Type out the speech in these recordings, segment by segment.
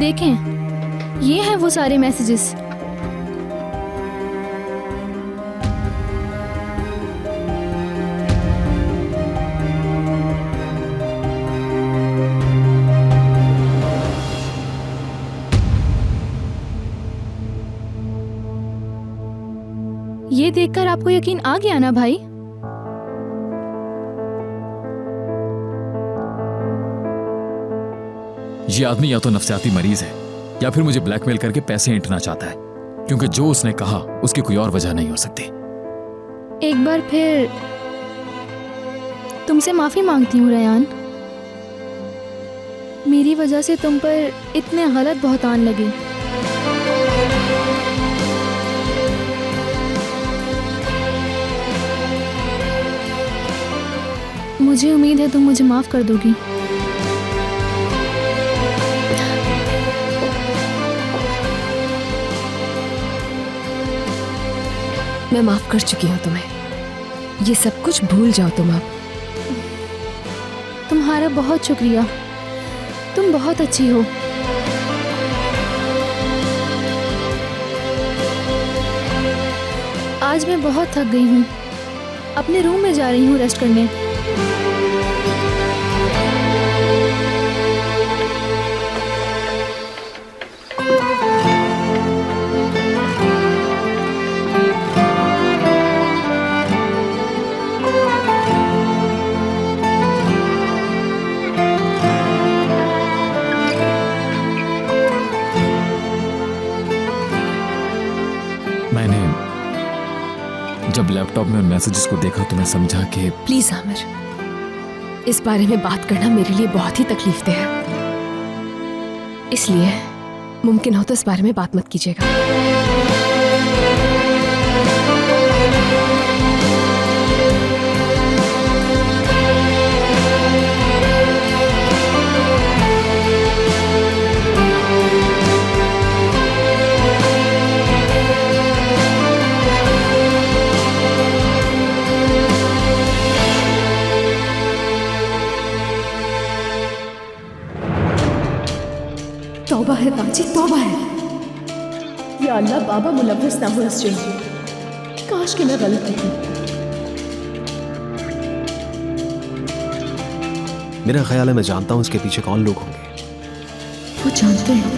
देखें, ये हैं वो सारे मैसेजेस। ये देखकर आपको यकीन आ गया ना भाई? ये आदमी या तो नफसियाती मरीज है या फिर मुझे ब्लैकमेल करके पैसे ऐंठना चाहता है, क्योंकि जो उसने कहा उसकी कोई और वजह नहीं हो सकती। एक बार फिर तुमसे माफी मांगती हूँ रयान। मेरी वजह से तुम पर इतने गलत बहतान लगे। मुझे उम्मीद है तुम मुझे माफ कर दोगी। मैं माफ कर चुकी हूँ तुम्हें। ये सब कुछ भूल जाओ तुम अब। तुम्हारा बहुत शुक्रिया, तुम बहुत अच्छी हो। आज मैं बहुत थक गई हूँ, अपने रूम में जा रही हूँ रेस्ट करने। जब लैपटॉप में उन मैसेजेस को देखा तो मैं समझा कि प्लीज आमिर, इस बारे में बात करना मेरे लिए बहुत ही तकलीफ देह है, इसलिए मुमकिन हो तो इस बारे में बात मत कीजिएगा। तौबा है बाजी, तौबा है। या अल्लाह, बाबा मुलव्वस ना हो इस जुर्म में। काश कि मैं गलत नहीं। मेरा ख्याल है मैं जानता हूं इसके पीछे कौन लोग होंगे। वो जानते हैं।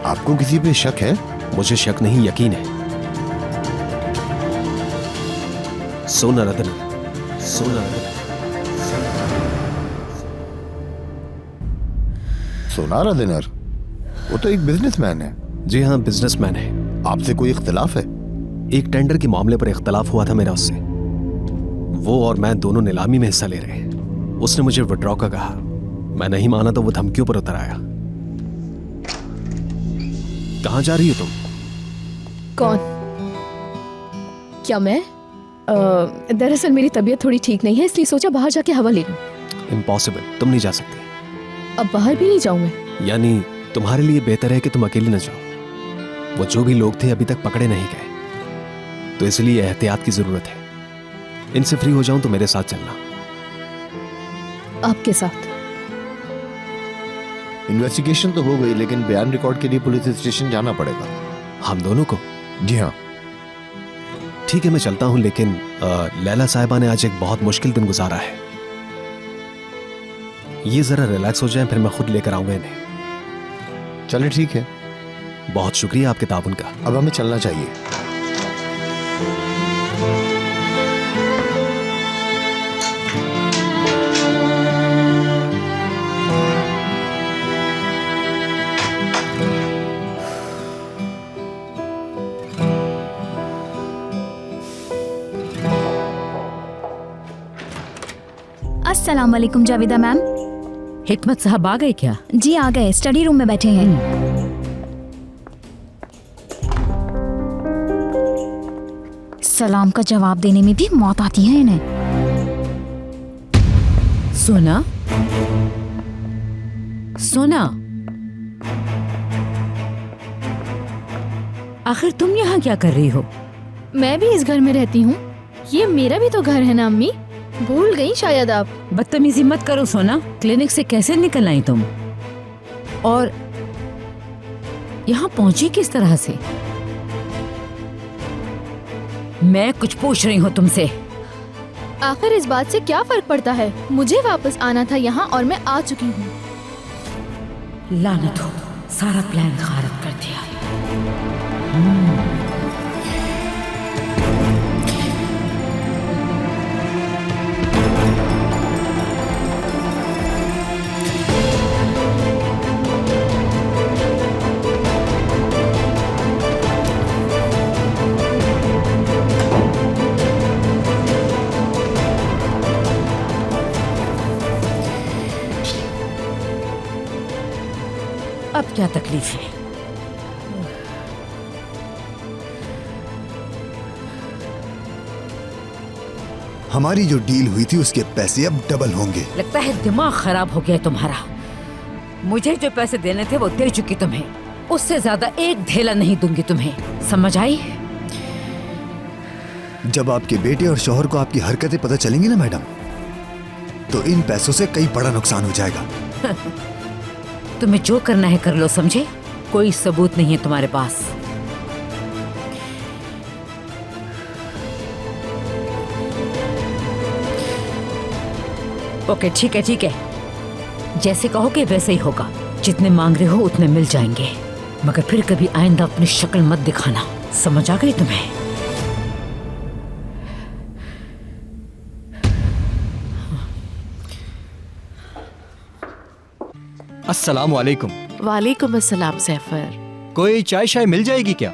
आपको किसी पे शक है? मुझे शक नहीं, यकीन है। सोना रतन, सोना रतन। सोनारा दिनर, वो तो एक बिजनेसमैन है। जी हाँ, बिजनेसमैन है। आपसे कोई इख्तिलाफ है? एक टेंडर के मामले पर इख्तिलाफ हुआ था मेरा उससे। वो और मैं दोनों नीलामी में हिस्सा ले रहे हैं। उसने मुझे विड्रॉ का कहा, मैं नहीं माना तो वो धमकियों पर उतर आया। कहाँ जा रही हो तुम? कौन? क्या मैं? दरअसल मेरी तबीयत थोड़ी ठीक नहीं है, इसलिए सोचा बाहर जाके हवा ले लूं। इम्पॉसिबल, तुम नहीं जा सकती। अब बाहर भी नहीं जाऊं मैं? यानी तुम्हारे लिए बेहतर है कि तुम अकेली न जाओ। वो जो भी लोग थे अभी तक पकड़े नहीं गए, तो इसलिए एहतियात की जरूरत है। इनसे फ्री हो जाऊं तो मेरे साथ चलना। आपके साथ? इन्वेस्टिगेशन तो हो गई, लेकिन बयान रिकॉर्ड के लिए पुलिस स्टेशन जाना पड़ेगा। हम दोनों को? जी हाँ। ठीक है, मैं चलता हूं, लेकिन लैला साहिबा ने आज एक बहुत मुश्किल दिन गुजारा है। ये जरा रिलैक्स हो जाए, फिर मैं खुद लेकर आऊंगा इन्हें। चले, ठीक है। बहुत शुक्रिया आपके ताउन का। अब हमें चलना चाहिए। अस्सलाम वालेकुम जावेदा मैम। हिकमत साहब आ गए क्या? जी आ गए, स्टडी रूम में बैठे हैं। सलाम का जवाब देने में भी मौत आती है इन्हें। सोना, सोना, आखिर तुम यहाँ क्या कर रही हो? मैं भी इस घर में रहती हूँ, ये मेरा भी तो घर है ना अम्मी, भूल गई शायद आप। बदतमीजी मत करो सोना, क्लिनिक से कैसे निकल आई तुम? और यहाँ पहुंची किस तरह से? मैं कुछ पूछ रही हूँ तुमसे। आखिर इस बात से क्या फर्क पड़ता है? मुझे वापस आना था यहाँ और मैं आ चुकी हूँ। लानत हो, सारा प्लान खारिज कर दिया। अब क्या तकलीफ है? हमारी जो डील हुई थी उसके पैसे अब डबल होंगे। लगता है दिमाग खराब हो गया तुम्हारा। मुझे जो पैसे देने थे वो दे चुकी तुम्हें, उससे ज्यादा एक ढेला नहीं दूंगी तुम्हें, समझ आई? जब आपके बेटे और शौहर को आपकी हरकतें पता चलेंगी ना मैडम, तो इन पैसों से कई बड़ा नुकसान हो जाएगा। तुम्हें जो करना है कर लो, समझे? कोई सबूत नहीं है तुम्हारे पास। ओके ठीक है ठीक है, जैसे कहोगे वैसे ही होगा। जितने मांग रहे हो उतने मिल जाएंगे, मगर फिर कभी आइंदा अपनी शक्ल मत दिखाना, समझ आ गई तुम्हें? अस्सलाम वालेकुम। वालेकुम अस्सलाम सैफर। कोई चाय शाय मिल जाएगी क्या?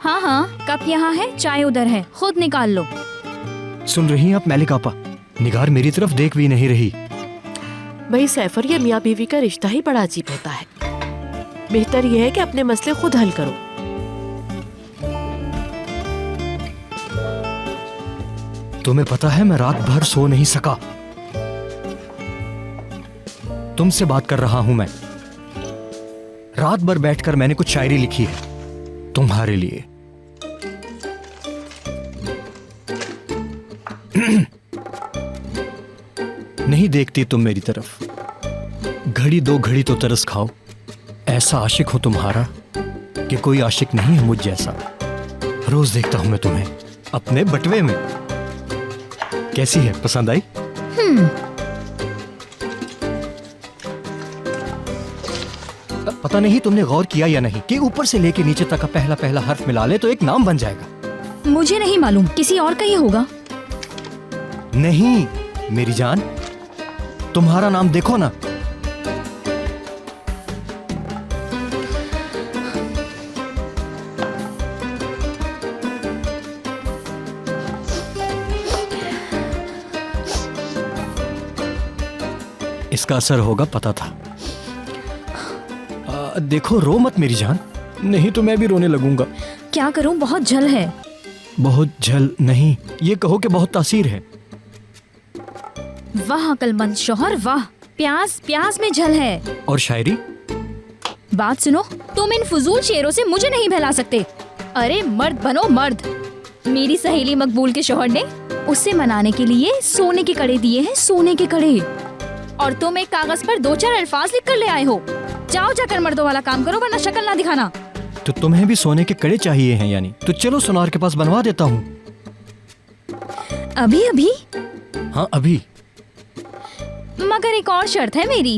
हाँ हाँ, कप यहाँ है, चाय उधर है, खुद निकाल लो। सुन रही हैं आप मैलिक आपा? निगार मेरी तरफ देख भी नहीं रही। भाई सैफर, ये मियाँ बीवी का रिश्ता ही बड़ा अजीब होता है। बेहतर यह है कि अपने मसले खुद हल करो। तुम्हें पता है मैं रात भर सो नहीं सका। तुमसे बात कर रहा हूं मैं। रात भर बैठकर मैंने कुछ शायरी लिखी है तुम्हारे लिए। नहीं देखती तुम मेरी तरफ, घड़ी दो घड़ी तो तरस खाओ। ऐसा आशिक हो तुम्हारा कि कोई आशिक नहीं है मुझ जैसा। रोज देखता हूं मैं तुम्हें अपने बटवे में। कैसी है, पसंद आई? पता नहीं तुमने गौर किया या नहीं कि ऊपर से लेके नीचे तक का पहला पहला हर्फ मिला ले तो एक नाम बन जाएगा। मुझे नहीं मालूम, किसी और का ही होगा। नहीं मेरी जान, तुम्हारा नाम देखो ना। इसका असर होगा, पता था। देखो रो मत मेरी जान, नहीं तो मैं भी रोने लगूंगा। क्या करूं, बहुत झल है। बहुत झल नहीं, ये कहो कि बहुत तासीर है। वाह अकलमंद शौहर वाह, प्यास प्यास में झल है। और शायरी? बात सुनो, तुम इन फजूल शेरों से मुझे नहीं बहला सकते। अरे मर्द बनो मर्द। मेरी सहेली मकबूल के शौहर ने उसे मनाने के लिए सोने के कड़े दिए हैं, सोने के कड़े। और तुम एक कागज पर 2-4 अल्फाज लिख कर ले आए हो। जाओ जाकर मर्दों वाला काम करो, वरना शक्ल ना दिखाना। तो तुम्हें भी सोने के कड़े चाहिए हैं यानी? तो चलो सुनार के पास बनवा देता हूँ। अभी अभी? हाँ अभी। मगर एक और शर्त है मेरी।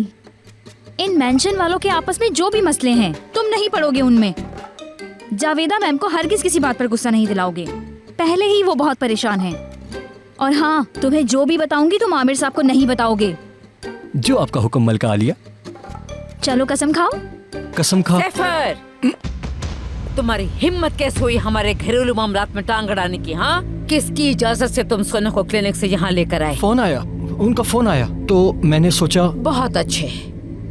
इन मेंशन वालों के आपस में जो भी मसले हैं तुम नहीं पड़ोगे उनमें। जावेदा मैम को हरगिज किसी बात पर गुस्सा नहीं दिलाओगे, पहले ही वो बहुत परेशान हैं। और हाँ, तुम्हें जो भी बताऊंगी तुम आमिर साहब को नहीं बताओगे। जो आपका हुक्म मलका आलिया। चलो कसम खाओ। कसम खा। सैफर, तुम्हारी हिम्मत कैसे हुई हमारे घरेलू मामलात में टांग अड़ाने की? हाँ, किसकी इजाजत से तुम सोना को क्लिनिक से यहाँ लेकर आए? फोन आया, उनका फोन आया तो मैंने सोचा। बहुत अच्छे,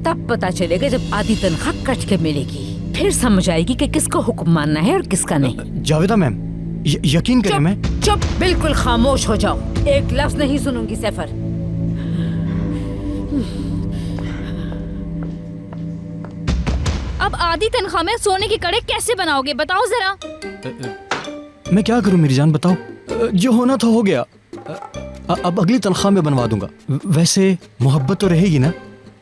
तब पता चलेगा जब आधी तनख्वाह कट के मिलेगी, फिर समझ आएगी कि किसको हुक्म मानना है और किसका नहीं। जावेदा मैम यकीन करें, मैं चुप, बिल्कुल खामोश हो जाओ, एक लफ्ज नहीं सुनूंगी। सैफर, अब आधी तनख्वाह में सोने के कड़े कैसे बनाओगे, बताओ जरा। मैं क्या करूं मेरी जान, बताओ। जो होना था हो गया, अब अगली तनख्वाह में बनवा दूंगा। वैसे मोहब्बत तो रहेगी ना?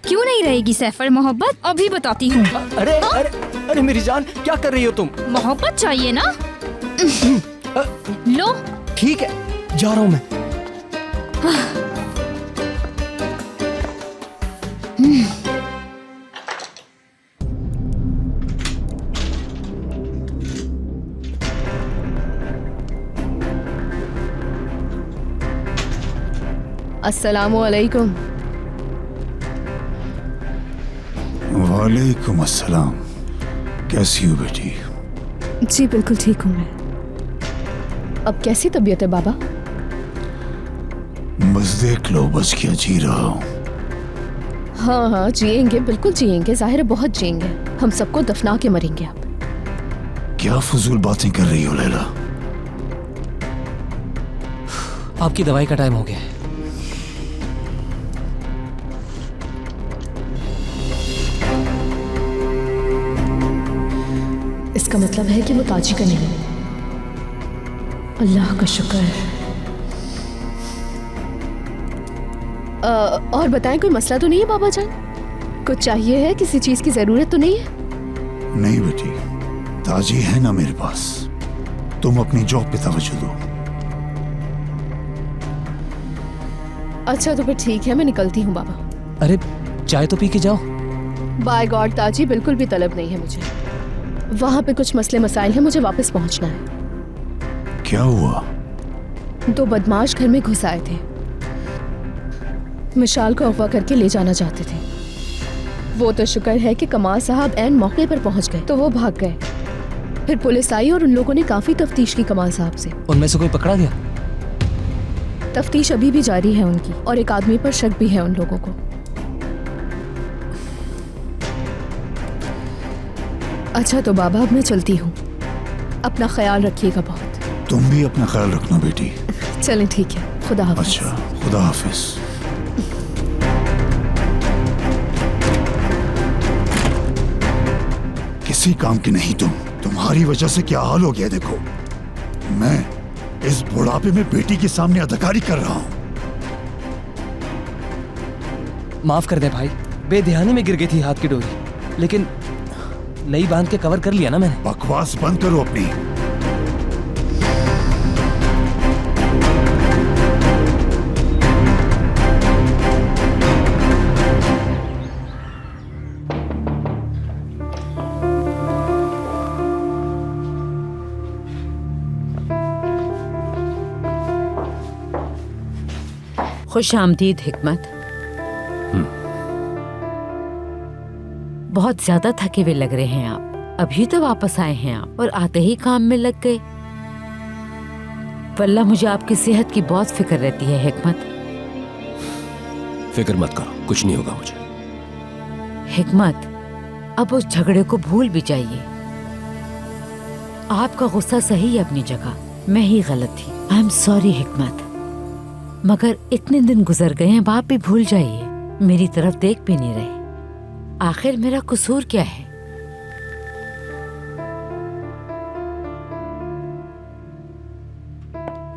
क्यों नहीं रहेगी सैफर मोहब्बत, अभी बताती हूँ। अरे अरे अरे मेरी जान, क्या कर रही हो तुम? मोहब्बत चाहिए ना? लो। ठीक है, जा रहा हूँ मैं। अस्सलामुअलैकुम। वालेकुम अस्सलाम। कैसी हो बेटी? जी बिल्कुल ठीक हूँ मैं। अब कैसी तबीयत है बाबा? बस देख लो, बच क्या जी रहा हूँ। हाँ हाँ जिएंगे, बिल्कुल जिएंगे, जाहिर है बहुत जिएंगे। हम सबको दफना के मरेंगे अब। क्या फजूल बातें कर रही हो लैला? आपकी दवाई का टाइम हो गया है। इसका मतलब है कि वो ताजी का नहीं है। अल्लाह का शुक्र है। और बताएं, कोई मसला तो नहीं है बाबा जान? कुछ चाहिए है? किसी चीज की जरूरत तो नहीं है? नहीं बेटी, ताजी है ना मेरे पास। तुम अपनी जॉब पे तवज्जो दो। अच्छा तो फिर ठीक है, मैं निकलती हूँ बाबा। अरे चाय तो पी के जाओ। बाय गॉड ताजी, बिल्कुल भी तलब नहीं है मुझे। वहां पे कुछ मसले मसाइल हैं, मुझे वापस पहुंचना है। क्या हुआ? दो बदमाश घर में घुस आए थे। मिशाल को अगवा करके ले जाना चाहते थे। वो तो शुक्र है कि कमाल साहब ऐन मौके पर पहुंच गए, तो वो भाग गए। फिर पुलिस आई और उन लोगों ने काफी तफ्तीश की कमाल साहब से। उनमें से कोई पकड़ा गया? तफ्तीश अभी भी जारी है उनकी, और एक आदमी पर शक भी है उन लोगों को। अच्छा तो बाबा अब मैं चलती हूँ। अपना ख्याल रखिएगा बहुत। तुम भी अपना ख्याल रखना बेटी। चलें ठीक है, खुदा हाफिज। अच्छा, खुदा हाफिज। किसी काम की नहीं तुम। तुम्हारी वजह से क्या हाल हो गया देखो। मैं इस बुढ़ापे में बेटी के सामने अदाकारी कर रहा हूँ। माफ कर दे भाई, बेध्यानी में गिर गई थी हाथ की डोरी, लेकिन नई बांध के कवर कर लिया ना मैंने। बकवास बंद करो अपनी। खुश आमदीद हिकमत। बहुत ज्यादा थके हुए लग रहे हैं आप। अभी तो वापस आए हैं आप और आते ही काम में लग गए। वल्लाह मुझे आपकी सेहत की बहुत फिक्र रहती है हिकमत। फिक्र मत करो, कुछ नहीं होगा मुझे। हिकमत, अब उस झगड़े को भूल भी जाइए। आपका गुस्सा सही है अपनी जगह, मैं ही गलत थी। आई एम सॉरी हिकमत, मगर इतने दिन गुजर गए हैं, आप भी भूल जाइए। मेरी तरफ देख भी नहीं रहे। आखिर मेरा कसूर क्या है?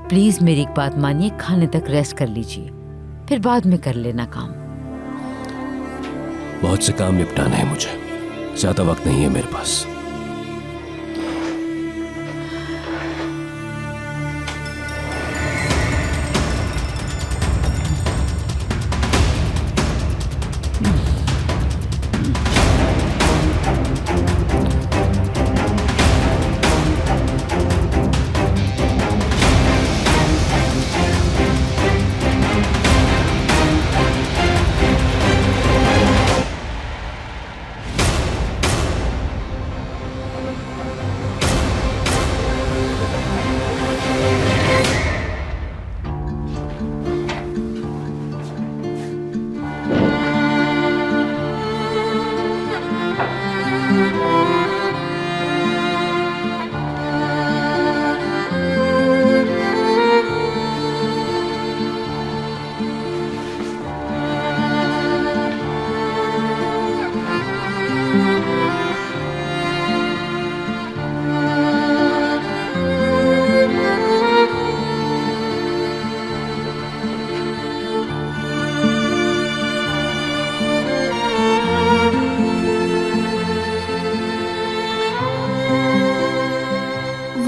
प्लीज मेरी एक बात मानिए, खाने तक रेस्ट कर लीजिए, फिर बाद में कर लेना काम। बहुत से काम निपटाना है मुझे, ज्यादा वक्त नहीं है मेरे पास।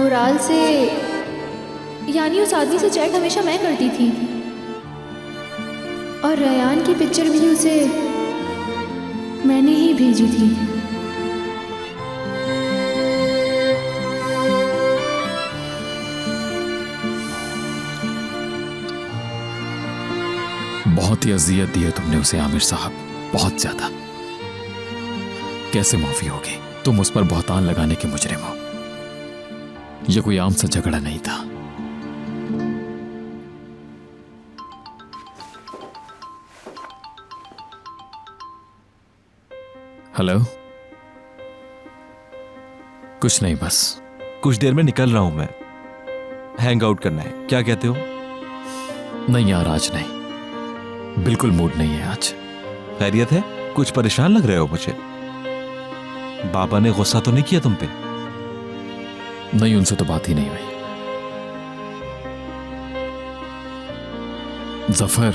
कुराल से, यानी उस आदमी से चैट हमेशा मैं करती थी, और रयान की पिक्चर भी उसे मैंने ही भेजी थी। बहुत ही अजियत दी है तुमने उसे आमिर साहब, बहुत ज्यादा। कैसे माफी होगी? तुम उस पर बहतान लगाने के मुजरिम हो। यह कोई आम सा झगड़ा नहीं था। हेलो? कुछ नहीं, बस कुछ देर में निकल रहा हूं मैं, हैंग आउट करना है, क्या कहते हो? नहीं यार, आज नहीं, बिल्कुल मूड नहीं है आज। खैरियत है? कुछ परेशान लग रहे हो मुझे। बाबा ने गुस्सा तो नहीं किया तुम पे? नहीं, उनसे तो बात ही नहीं हुई। जफर,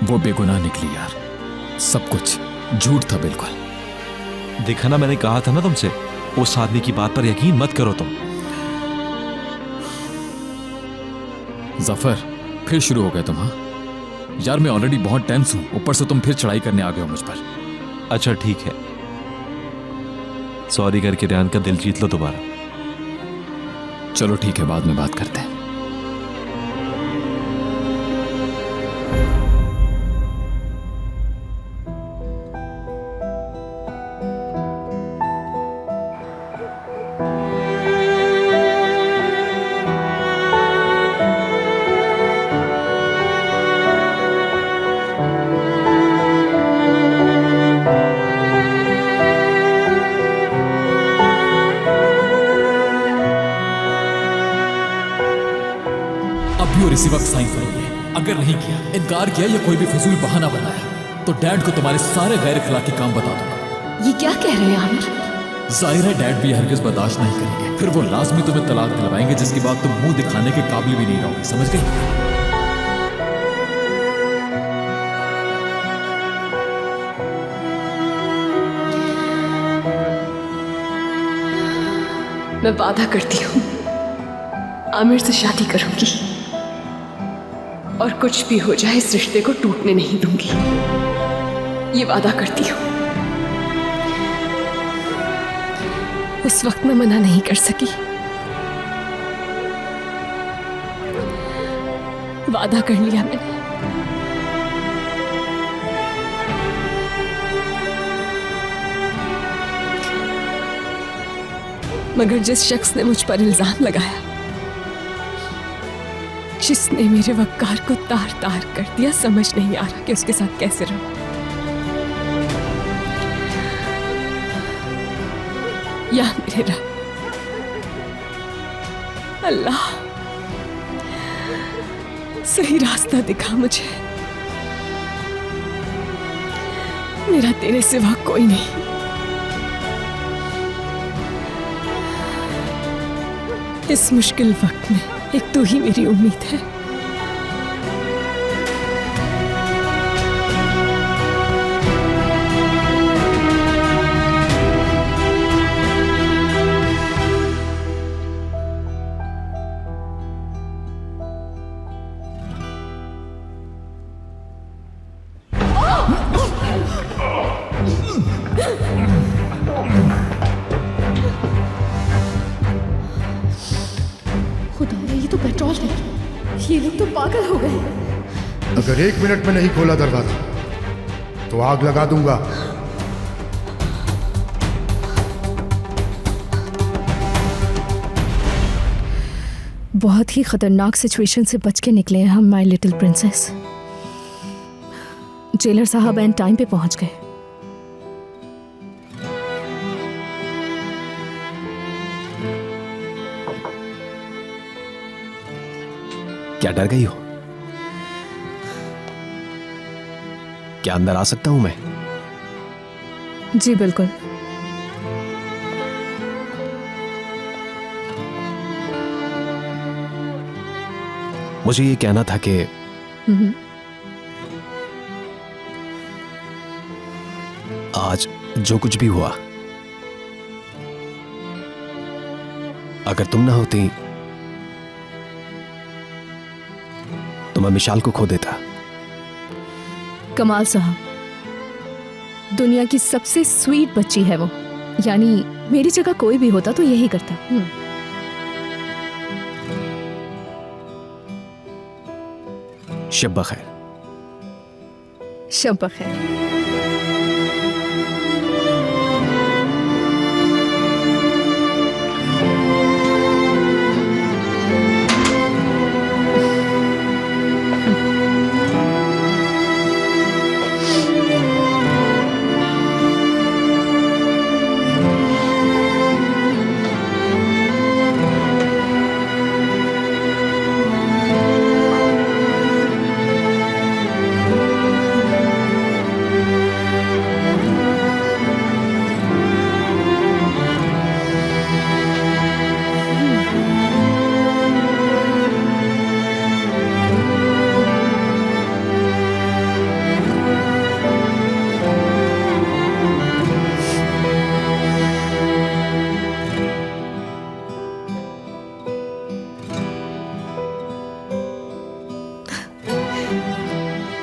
वो बेगुनाह निकली यार, सब कुछ झूठ था बिल्कुल। देखा ना, मैंने कहा था ना तुमसे, उस आदमी की बात पर यकीन मत करो तुम। जफर, फिर शुरू हो गए तुम? हाँ यार, मैं ऑलरेडी बहुत टेंस हूं, ऊपर से तुम फिर चढ़ाई करने आ गए हो मुझ पर। अच्छा ठीक है, सॉरी करके रयान का दिल जीत लो दोबारा। चलो ठीक है, बाद में बात करते हैं। इसी वक्त साइन करेंगे। अगर नहीं किया, इनकार किया या कोई भी फजूल बहाना बनाया तो डैड को तुम्हारे सारे गैर अखलाकी काम बता दूंगा। ये क्या कह रहे हैं आमिर? जाहिर है डैड भी हरगिज बर्दाश्त नहीं करेंगे, फिर वो लाजमी तुम्हें तलाक दिलवाएंगे, जिसके बाद तुम मुंह दिखाने के काबिल भी नहीं रहोगे, समझ गई? मैं वादा करती हूँ आमिर से शादी करूंगी, और कुछ भी हो जाए इस रिश्ते को टूटने नहीं दूंगी, ये वादा करती हूँ। उस वक्त मैं मना नहीं कर सकी, वादा कर लिया मैंने। मगर जिस शख्स ने मुझ पर इल्जाम लगाया, जिसने मेरे वक़ार को तार तार कर दिया, समझ नहीं आ रहा कि उसके साथ कैसे रहूं। या मेरे रब, अल्लाह सही रास्ता दिखा मुझे, मेरा तेरे सिवा कोई नहीं। इस मुश्किल वक्त में एक तू ही मेरी उम्मीद है। ये लोग तो पागल हो गए। अगर 1 मिनट में नहीं खोला दरवाजा तो आग लगा दूंगा। बहुत ही खतरनाक सिचुएशन से बच के निकले हैं हम, माय लिटिल प्रिंसेस। जेलर साहब एंड टाइम पे पहुंच गए। क्या डर गई हो? क्या अंदर आ सकता हूं मैं? जी बिल्कुल। मुझे ये कहना था कि आज जो कुछ भी हुआ अगर तुम ना होती तो मैं मिशाल को खो देता। कमाल साहब, दुनिया की सबसे स्वीट बच्ची है वो। यानी मेरी जगह कोई भी होता तो यही करता। शब बखैर। शब बखैर।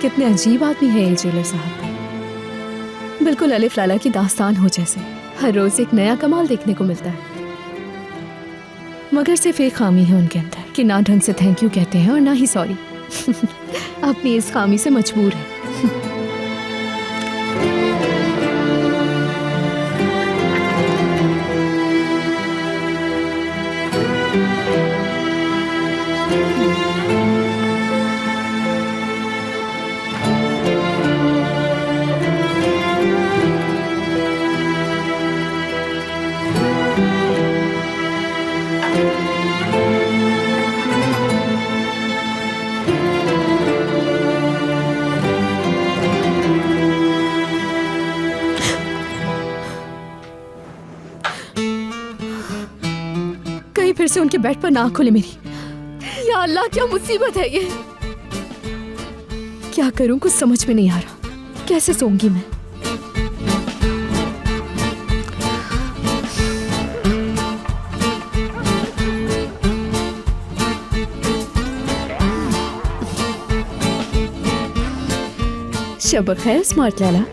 कितने अजीब आदमी है ये जेलर साहब। बिल्कुल अलिफ लाला की दास्तान हो जैसे। हर रोज एक नया कमाल देखने को मिलता है। मगर सिर्फ एक खामी है उनके अंदर कि ना ढंग से थैंक यू कहते हैं और ना ही सॉरी। अपनी इस खामी से मजबूर है। फिर से उनके बेड पर ना खुले मेरी। या अल्लाह, क्या मुसीबत है ये। क्या करूं, कुछ समझ में नहीं आ रहा। कैसे सोऊंगी मैं। शब खैर स्मार्ट लाला।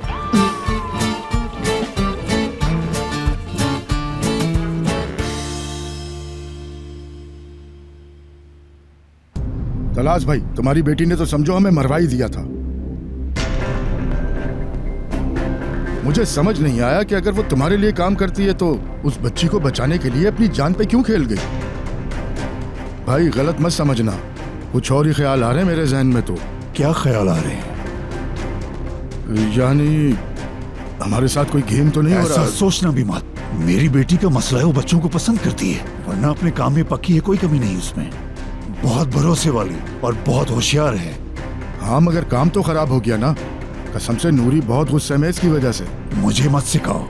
तलाश भाई, तुम्हारी बेटी ने तो समझो हमें मरवा ही दिया था। मुझे समझ नहीं आया कि अगर वो तुम्हारे लिए काम करती है तो उस बच्ची को बचाने के लिए अपनी जान पे क्यों खेल गई। भाई गलत मत समझना, कुछ और ही ख्याल आ रहे हैं मेरे जहन में। तो क्या ख्याल आ रहे हैं? यानी हमारे साथ कोई गेम तो नहीं हो रहा? ऐसा सोचना भी मत। मेरी बेटी का मसला है वो बच्चों को पसंद करती है, वरना अपने काम में पक्की है, कोई कमी नहीं उसमें। बहुत भरोसे वाली और बहुत होशियार है। हाँ, मगर काम तो खराब हो गया ना। कसम से नूरी बहुत गुस्से में इसकी वजह से। मुझे मत सिखाओ।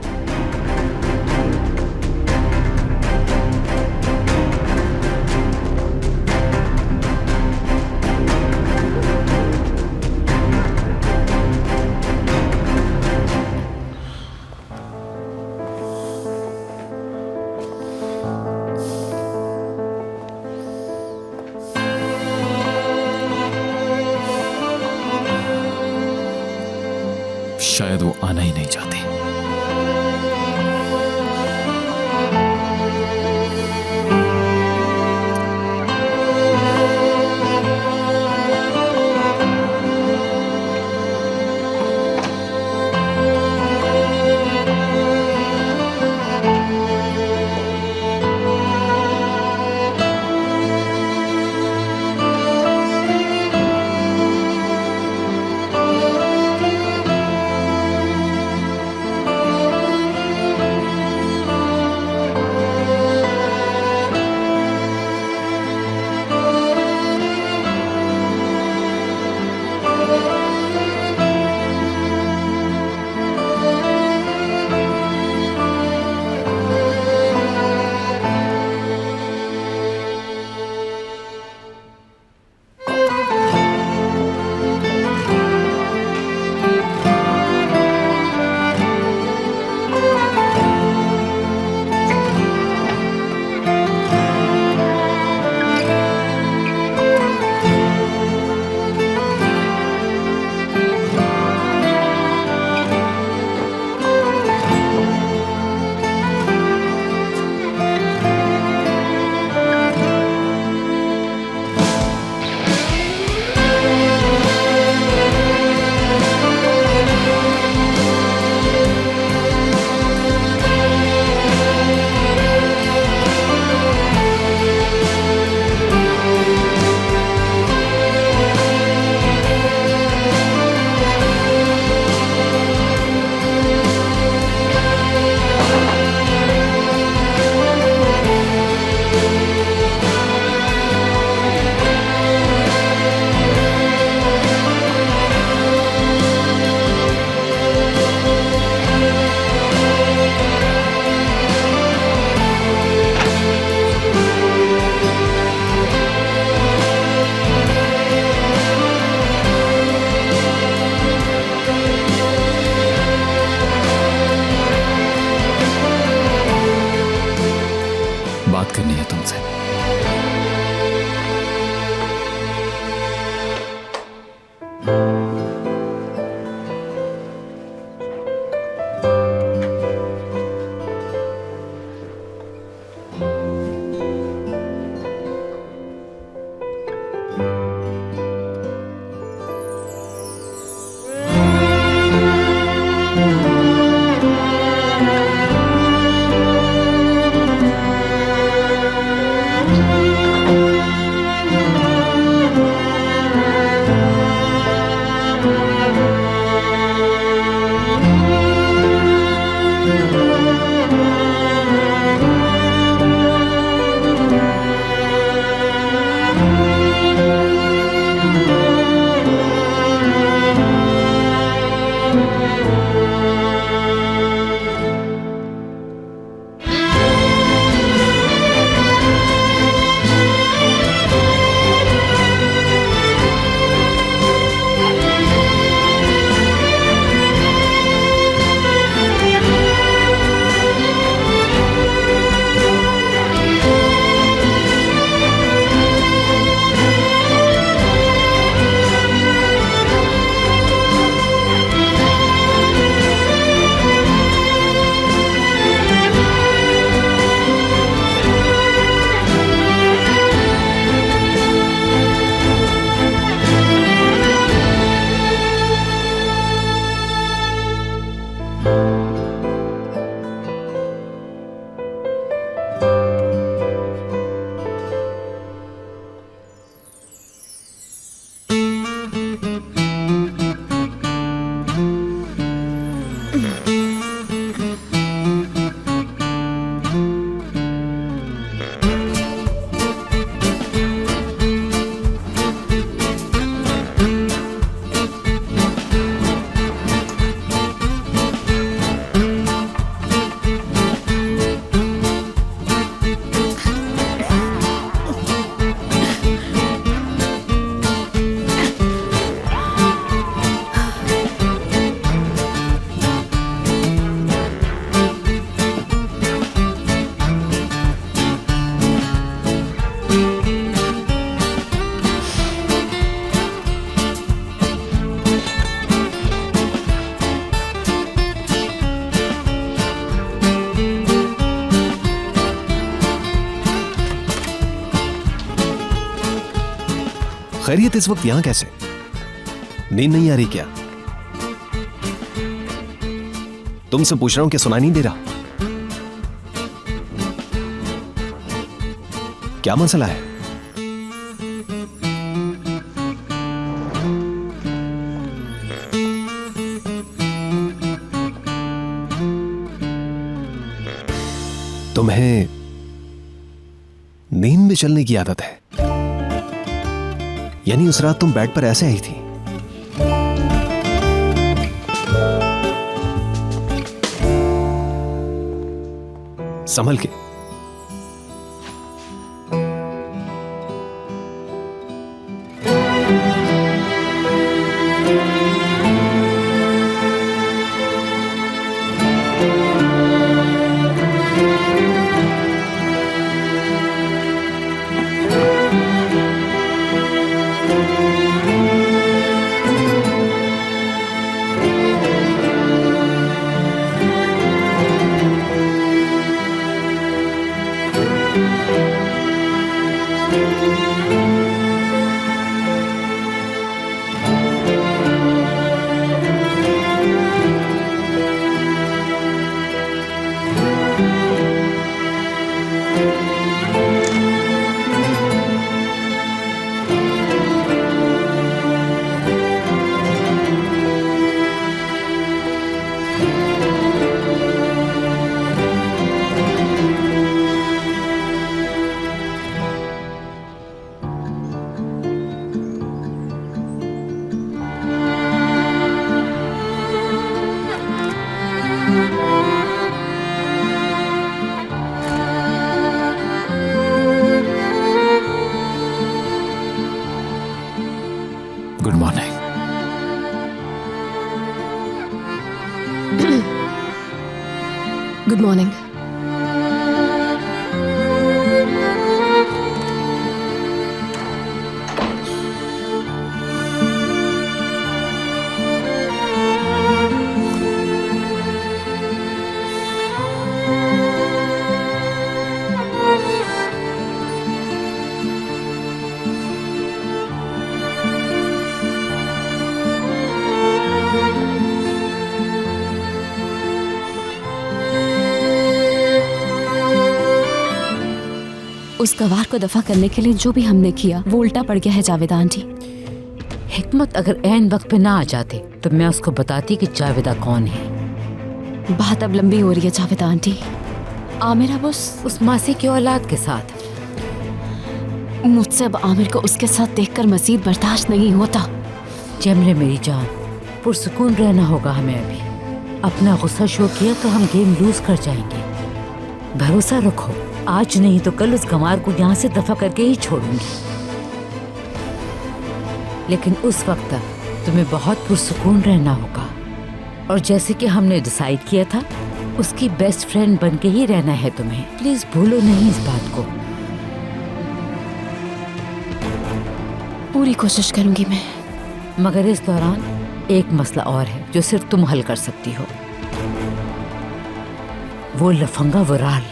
शायद वो आना ही नहीं चाहती। खैरियत इस वक्त यहां कैसे? नींद नहीं आ रही क्या? तुमसे पूछ रहा हूं, क्या सुनाई नहीं दे रहा? क्या मसला है? तुम्हें नींद में चलने की आदत है? यानी उस रात तुम बेड पर ऐसे आई थी? संभल के। Good morning. Good morning. उस गवार को दफा करने के लिए जो भी हमने किया वो उल्टा पड़ गया है जावेदा आंटी। हिकमत अगर ऐन वक्त पे ना आ जाते तो मैं उसको बताती कि जावेदा कौन है। बात अब लंबी हो रही है जावेदा आंटी। आमिर अब उस मासी की औलाद के साथ। मुझसे अब आमिर को उसके साथ देखकर मजीद बर्दाश्त नहीं होता। जमरे मेरी जान, पुरसुकून रहना होगा हमें अभी। अपना गुस्सा शो किया तो हम गेम लूज कर जाएंगे। भरोसा रखो, आज नहीं तो कल उस गंवार को यहाँ से दफा करके ही छोड़ूंगी। लेकिन उस वक्त तक तुम्हें बहुत पुरसुकून रहना होगा। और जैसे कि हमने डिसाइड किया था, उसकी बेस्ट फ्रेंड बन के ही रहना है तुम्हें। प्लीज भूलो नहीं इस बात को। पूरी कोशिश करूंगी मैं। मगर इस दौरान एक मसला और है जो सिर्फ तुम हल कर सकती हो। वो लफंगा वराल,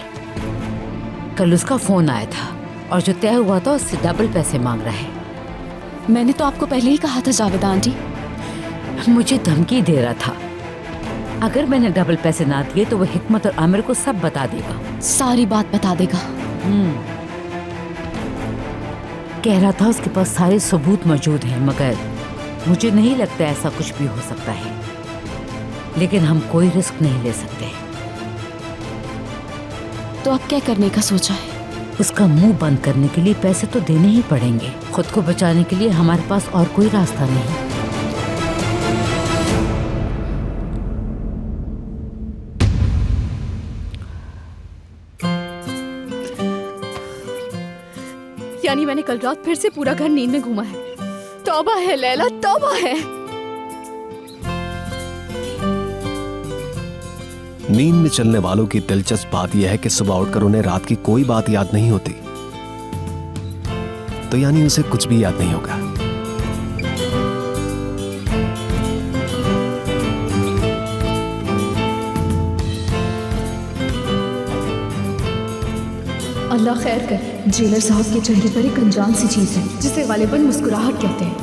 कल उसका फोन आया था और जो तय हुआ था उससे डबल पैसे मांग रहा है। मैंने तो आपको पहले ही कहा था जावेदा आंटी। मुझे धमकी दे रहा था, अगर मैंने डबल पैसे ना दिए तो वो हिकमत और आमिर को सब बता देगा। सारी बात बता देगा। कह रहा था उसके पास सारे सबूत मौजूद हैं, मगर मुझे नहीं लगता ऐसा कुछ भी हो सकता है। लेकिन हम कोई रिस्क नहीं ले सकते। तो अब क्या करने का सोचा है? उसका मुंह बंद करने के लिए पैसे तो देने ही पड़ेंगे। खुद को बचाने के लिए हमारे पास और कोई रास्ता नहीं। यानी मैंने कल रात फिर से पूरा घर नींद में घूमा है। तौबा है लैला, तौबा है। नींद में चलने वालों की दिलचस्प बात यह है कि सुबह उठकर उन्हें रात की कोई बात याद नहीं होती। तो यानी उसे कुछ भी याद नहीं होगा। अल्लाह खैर कर। जेलर साहब के चेहरे पर एक अनजान सी चीज है जिसे गालिबन मुस्कुराहट कहते हैं।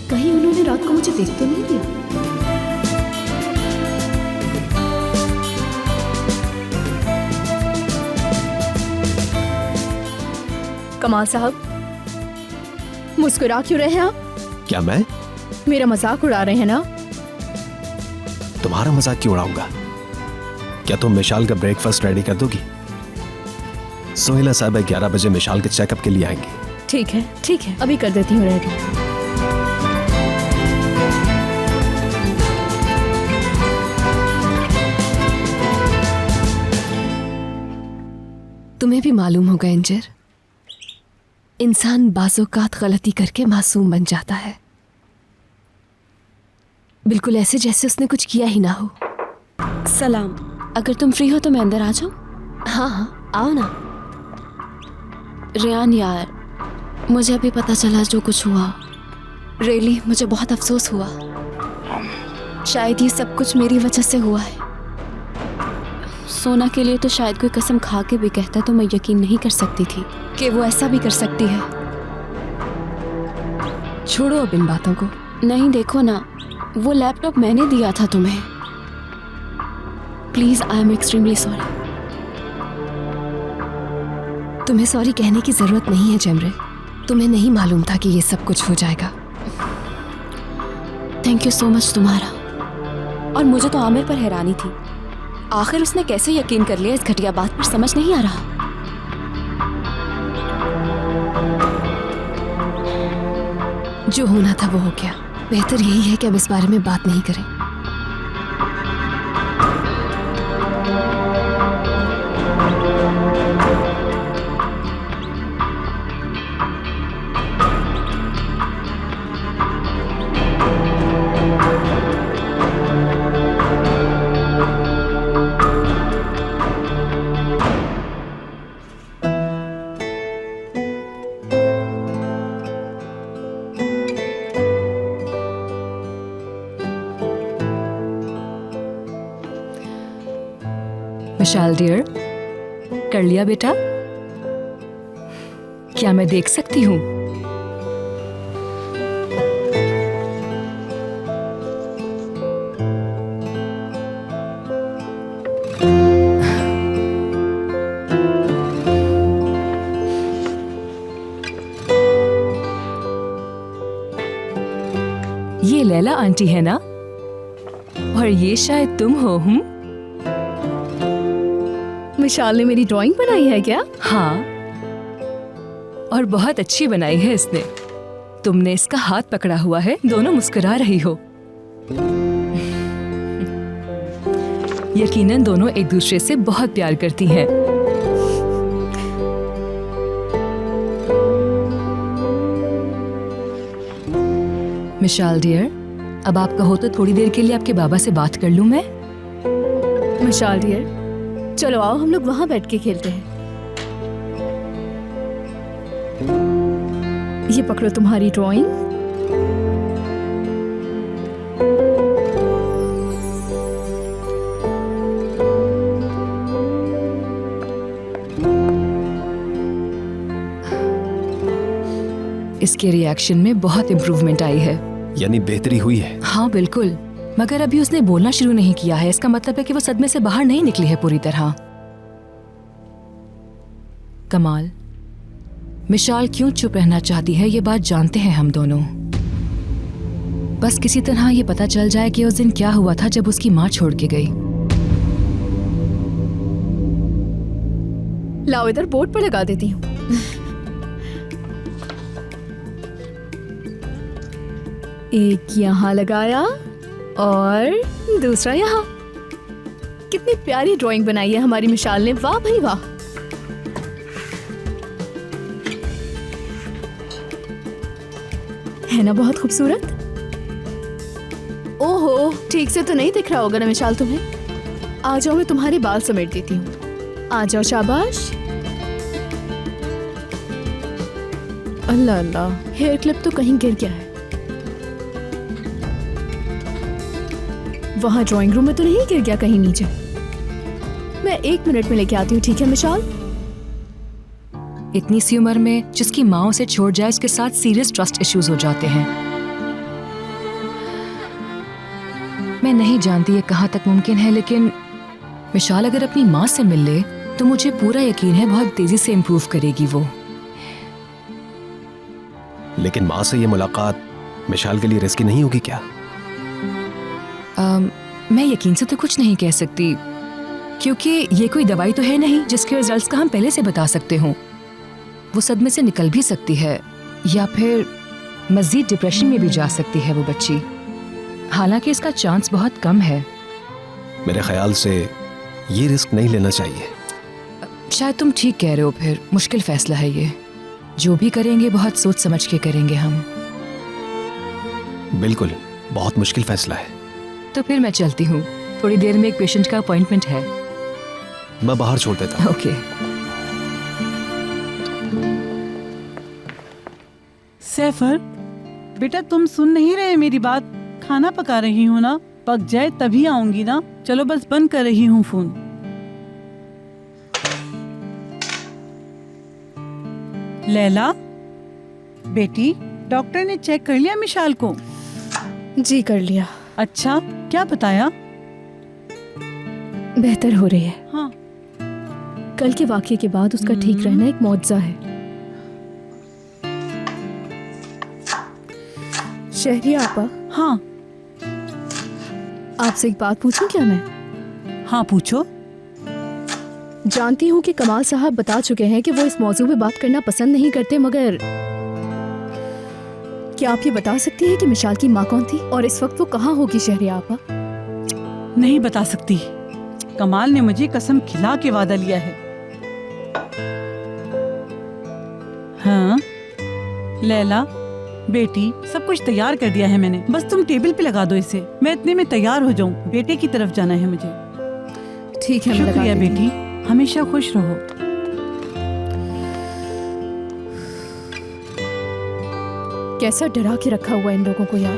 कहीं उन्होंने रात को मुझे देख तो नहीं लिया? कमाल साहब, मुस्कुरा क्यों रहे हैं आप? क्या मैं? मेरा मजाक उड़ा रहे हैं ना? तुम्हारा मजाक क्यों उड़ाऊंगा? क्या तुम मिशाल का ब्रेकफास्ट रेडी कर दोगी? सोहेला साहब 11 बजे मिशाल के चेकअप के लिए आएंगे। ठीक है, अभी कर देती हूँ रेडी। तुम्हें भी मालूम होगा एंजर, इंसान बाज़-औक़ात गलती करके मासूम बन जाता है, बिल्कुल ऐसे जैसे उसने कुछ किया ही ना हो। सलाम, अगर तुम फ्री हो तो मैं अंदर आ जाऊं? हाँ, आओ ना। रेयान यार, मुझे अभी पता चला जो कुछ हुआ। रियली मुझे बहुत अफसोस हुआ। शायद ये सब कुछ मेरी वजह से हुआ है। सोना के लिए तो शायद कोई कसम खा के भी कहता तो मैं यकीन नहीं कर सकती थी कि वो ऐसा भी कर सकती है। छोड़ो अब इन बातों को। नहीं, देखो ना, वो लैपटॉप मैंने दिया था तुम्हें। Please, I am extremely sorry. तुम्हें सॉरी कहने की जरूरत नहीं है जेमरे। तुम्हें नहीं मालूम था कि ये सब कुछ हो जाएगा। थैंक यू सो मच तुम्हारा। और मुझे तो आमिर पर हैरानी थी, आखिर उसने कैसे यकीन कर लिया इस घटिया बात पर, समझ नहीं आ रहा। जो होना था वो हो गया। बेहतर यही है कि अब इस बारे में बात नहीं करें। विशाल डियर, कर लिया बेटा? क्या मैं देख सकती हूँ? ये लैला आंटी है ना? और ये शायद तुम हो। विशाल ने मेरी ड्राइंग बनाई है क्या? हाँ, और बहुत अच्छी बनाई है इसने। तुमने इसका हाथ पकड़ा हुआ है, दोनों मुस्कुरा रही हो। यकीनन दोनों एक दूसरे से बहुत प्यार करती हैं। मिशाल डियर, अब आप कहो तो थोड़ी देर के लिए आपके बाबा से बात कर लूं मैं? मिशाल डियर, चलो आओ हम लोग वहां बैठ के खेलते हैं। ये पकड़ो तुम्हारी ड्राइंग। इसके रिएक्शन में बहुत इम्प्रूवमेंट आई है। यानी बेहतरी हुई है? हाँ बिल्कुल, मगर अभी उसने बोलना शुरू नहीं किया है। इसका मतलब है कि वो सदमे से बाहर नहीं निकली है पूरी तरह। कमाल, मिशाल क्यों चुप रहना चाहती है ये बात जानते हैं हम दोनों। बस किसी तरह ये पता चल जाए कि उस दिन क्या हुआ था जब उसकी माँ छोड़ के गई। लाओ इधर बोर्ड पर लगा देती हूँ। एक यहाँ लगाया और दूसरा यहाँ। कितनी प्यारी ड्राइंग बनाई है हमारी मिशाल ने, वाह भाई वाह। है ना बहुत खूबसूरत? ओहो, ठीक से तो नहीं दिख रहा होगा ना मिशाल तुम्हें। आ जाओ, मैं तुम्हारे बाल समेट देती हूँ। आ जाओ, शाबाश। अल्लाह अल्लाह, हेयर क्लिप तो कहीं गिर गया है। वहां ड्राइंग रूम में तो नहीं गिर गया कहीं नीचे? मैं 1 मिनट में लेके आती हूँ, ठीक है मिशाल? इतनी सी उम्र में जिसकी माँ उसे छोड़ जाए उसके साथ सीरियस ट्रस्ट इश्यूज हो जाते हैं। मैं नहीं जानती ये कहाँ तक मुमकिन है, लेकिन मिशाल अगर अपनी माँ से मिल ले तो मुझे पूरा यकीन है बहुत तेजी से इम्प्रूव करेगी वो। लेकिन माँ से ये मुलाकात मिशाल के लिए रिस्की नहीं होगी क्या? मैं यकीन से तो कुछ नहीं कह सकती, क्योंकि ये कोई दवाई तो है नहीं जिसके रिजल्ट्स का हम पहले से बता सकते हों। वो सदमे से निकल भी सकती है या फिर मजीद डिप्रेशन में भी जा सकती है वो बच्ची। हालांकि इसका चांस बहुत कम है। मेरे ख्याल से ये रिस्क नहीं लेना चाहिए। शायद तुम ठीक कह रहे हो, फिर मुश्किल फैसला है ये। जो भी करेंगे बहुत सोच समझ के करेंगे हम। बिल्कुल, बहुत मुश्किल फैसला है। तो फिर मैं चलती हूँ, थोड़ी देर में एक पेशेंट का अपॉइंटमेंट है। मैं बाहर छोड़ देता हूँ। ओके। सैफर, बेटा तुम सुन नहीं रहे मेरी बात? खाना पका रही हूँ ना, पक जाए तभी आऊंगी ना। चलो बस बंद कर रही हूँ फोन। लैला बेटी, डॉक्टर ने चेक कर लिया मिशाल को? जी कर लिया। अच्छा, क्या बताया? बेहतर हो रही है। हाँ। कल के वाकये के बाद उसका ठीक रहना एक मौजज़ा है। शहरिया आपा। हाँ। आपसे एक बात पूछूं क्या मैं? हाँ पूछो। जानती हूँ कि कमाल साहब बता चुके हैं कि वो इस मौजू पे बात करना पसंद नहीं करते, मगर क्या आप ये बता सकती हैं कि मिशाल की माँ कौन थी और इस वक्त वो कहाँ होगी शहरिया आपा? नहीं बता सकती। कमाल ने मुझे कसम खिला के वादा लिया है। हाँ लैला बेटी, सब कुछ तैयार कर दिया है मैंने, बस तुम टेबल पे लगा दो इसे। मैं इतने में तैयार हो जाऊं, बेटे की तरफ जाना है मुझे। ठीक है। शुक्रिया बेटी, हमेशा खुश रहो। कैसा डरा के रखा हुआ इन लोगों को यार।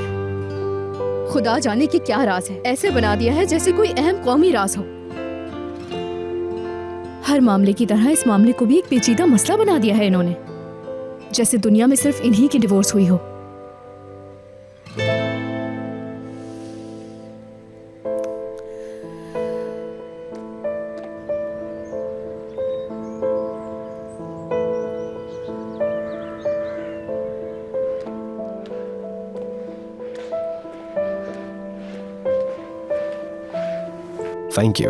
खुदा जाने की क्या राज है, ऐसे बना दिया है जैसे कोई अहम कौमी राज हो। हर मामले की तरह इस मामले को भी एक पेचीदा मसला बना दिया है इन्होंने, जैसे दुनिया में सिर्फ इन्हीं की डिवोर्स हुई हो। Thank you.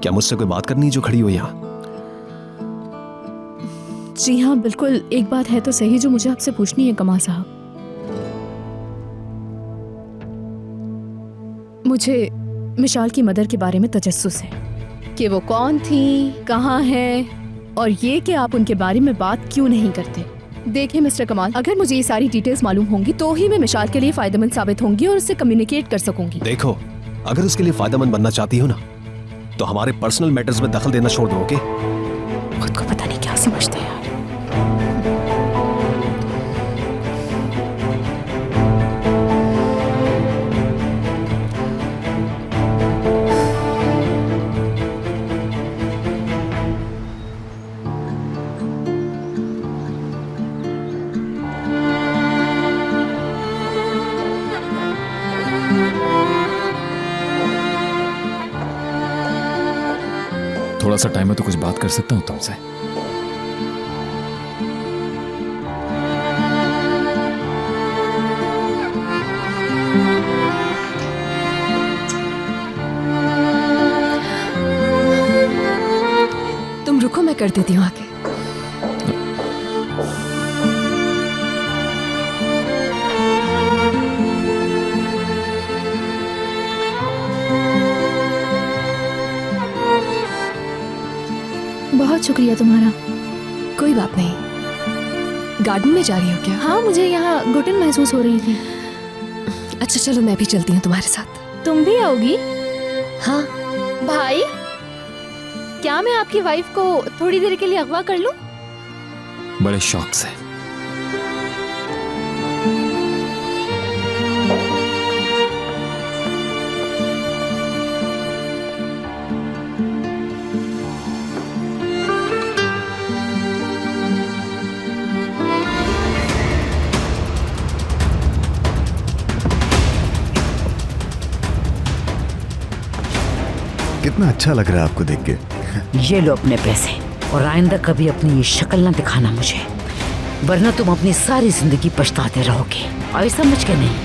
क्या मुझसे कोई बात करनी जो खड़ी हो यहाँ? जी हाँ बिल्कुल, एक बात है तो सही जो मुझे आपसे पूछनी है कमाल साहब। मुझे मिशाल की मदर के बारे में तजस्सुस है कि वो कौन थी, कहाँ है, और ये कि आप उनके बारे में बात क्यों नहीं करते। देखिए मिस्टर कमाल, अगर मुझे ये सारी डिटेल्स मालूम होंगी तो ही मैं मिशाल के लिए फायदेमंद साबित होंगी और उससे कम्युनिकेट कर सकूंगी। देखो, अगर उसके लिए फायदेमंद बनना चाहती हो ना, तो हमारे पर्सनल मैटर्स में दखल देना छोड़ दो। ओके? खुद को पता नहीं क्या समझते हैं। थोड़ा सा टाइम है तो कुछ बात कर सकता हूँ तुमसे? तुम रुको, मैं कर देती हूँ आके। बहुत शुक्रिया तुम्हारा। कोई बात नहीं। गार्डन में जा रही हो क्या? हाँ, मुझे यहाँ घुटन महसूस हो रही थी। अच्छा चलो, मैं भी चलती हूँ तुम्हारे साथ। तुम भी आओगी? हाँ। भाई, क्या मैं आपकी वाइफ को थोड़ी देर के लिए अगवा कर लूं? बड़े शौक से। कितना अच्छा लग रहा है आपको देख के। ये लो अपने पैसे, और आइंदा कभी अपनी ये शक्ल ना दिखाना मुझे, वरना तुम अपनी सारी जिंदगी पछताते रहोगे। और समझ के नहीं।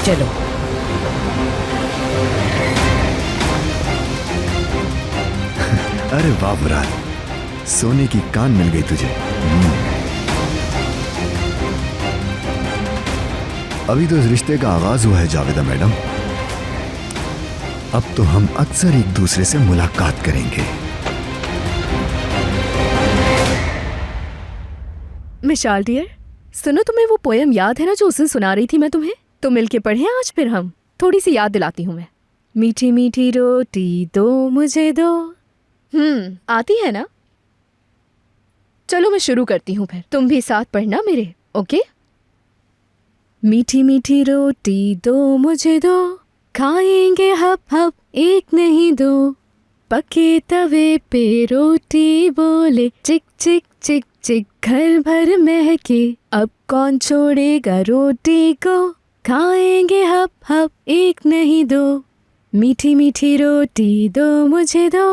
चलो। अरे वाह मुराद, सोने की कान मिल गई तुझे। अभी तो इस रिश्ते का आगाज हुआ है जावेदा मैडम। अब तो हम अक्सर एक दूसरे से मुलाकात करेंगे। मिशाल डियर, सुनो, तुम्हें वो पोयम याद है ना जो उस दिन सुना रही थी मैं तुम्हें? तो मिलके पढ़े आज फिर हम। थोड़ी सी याद दिलाती हूँ मैं। मीठी मीठी रोटी दो मुझे दो। आती है ना? चलो मैं शुरू करती हूँ, फिर तुम भी साथ पढ़ना मेरे, ओके? मीठी मीठी रोटी दो मुझे दो, खाएंगे हप हप एक नहीं दो, पके तवे पे रोटी बोले चिक चिक चिक चिक घर भर महके, अब कौन छोड़ेगा रोटी को, खाएंगे हप हप एक नहीं दो, मीठी मीठी रोटी दो मुझे दो,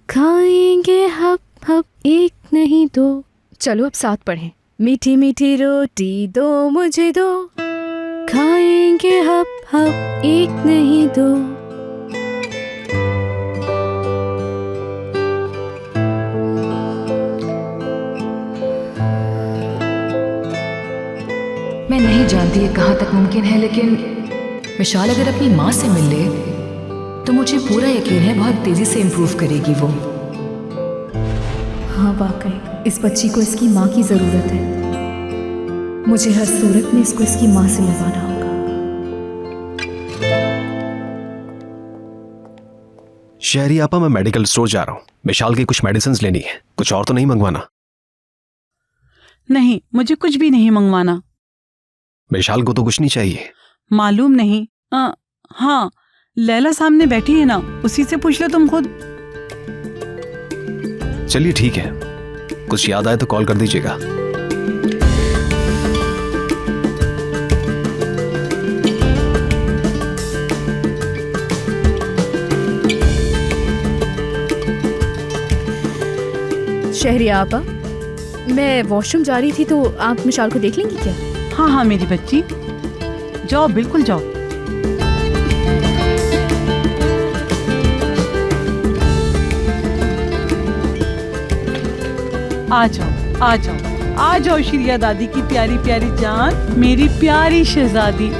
खाएंगे हप हप एक नहीं दो। चलो अब साथ पढ़ें। मीठी मीठी रोटी दो मुझे दो, खाएंगे हप हप एक नहीं दो। मैं नहीं जानती ये कहाँ तक मुमकिन है, लेकिन मिशाल अगर अपनी माँ से मिल ले तो मुझे पूरा यकीन है बहुत तेजी से इम्प्रूव करेगी वो। हाँ वाकई इस बच्ची को इसकी माँ की ज़रूरत है। मुझे हर सूरत में इसको इसकी माँ से मिलवाना होगा। शहरी आपा, मैं मेडिकल स्टोर जा रहा हूँ। विशाल की कुछ मेडिसिन लेनी है। कुछ और तो नहीं मंगवाना? नहीं, मुझे कुछ भी नहीं मंगवाना। विशाल को तो कुछ नहीं चाहिए? मालूम नहीं। हाँ, लैला सामने बैठी है ना, उसी से पूछ लो तुम खुद। चलिए ठीक है, कुछ याद आए तो कॉल कर दीजिएगा। शहरी आपा, मैं वॉशरूम जा रही थी तो आप मिशाल को देख लेंगी क्या? हाँ हाँ मेरी बच्ची, जाओ बिल्कुल जाओ। आ जाओ आ जाओ आ जाओ श्रिया दादी की प्यारी प्यारी जान, मेरी प्यारी शहजादी।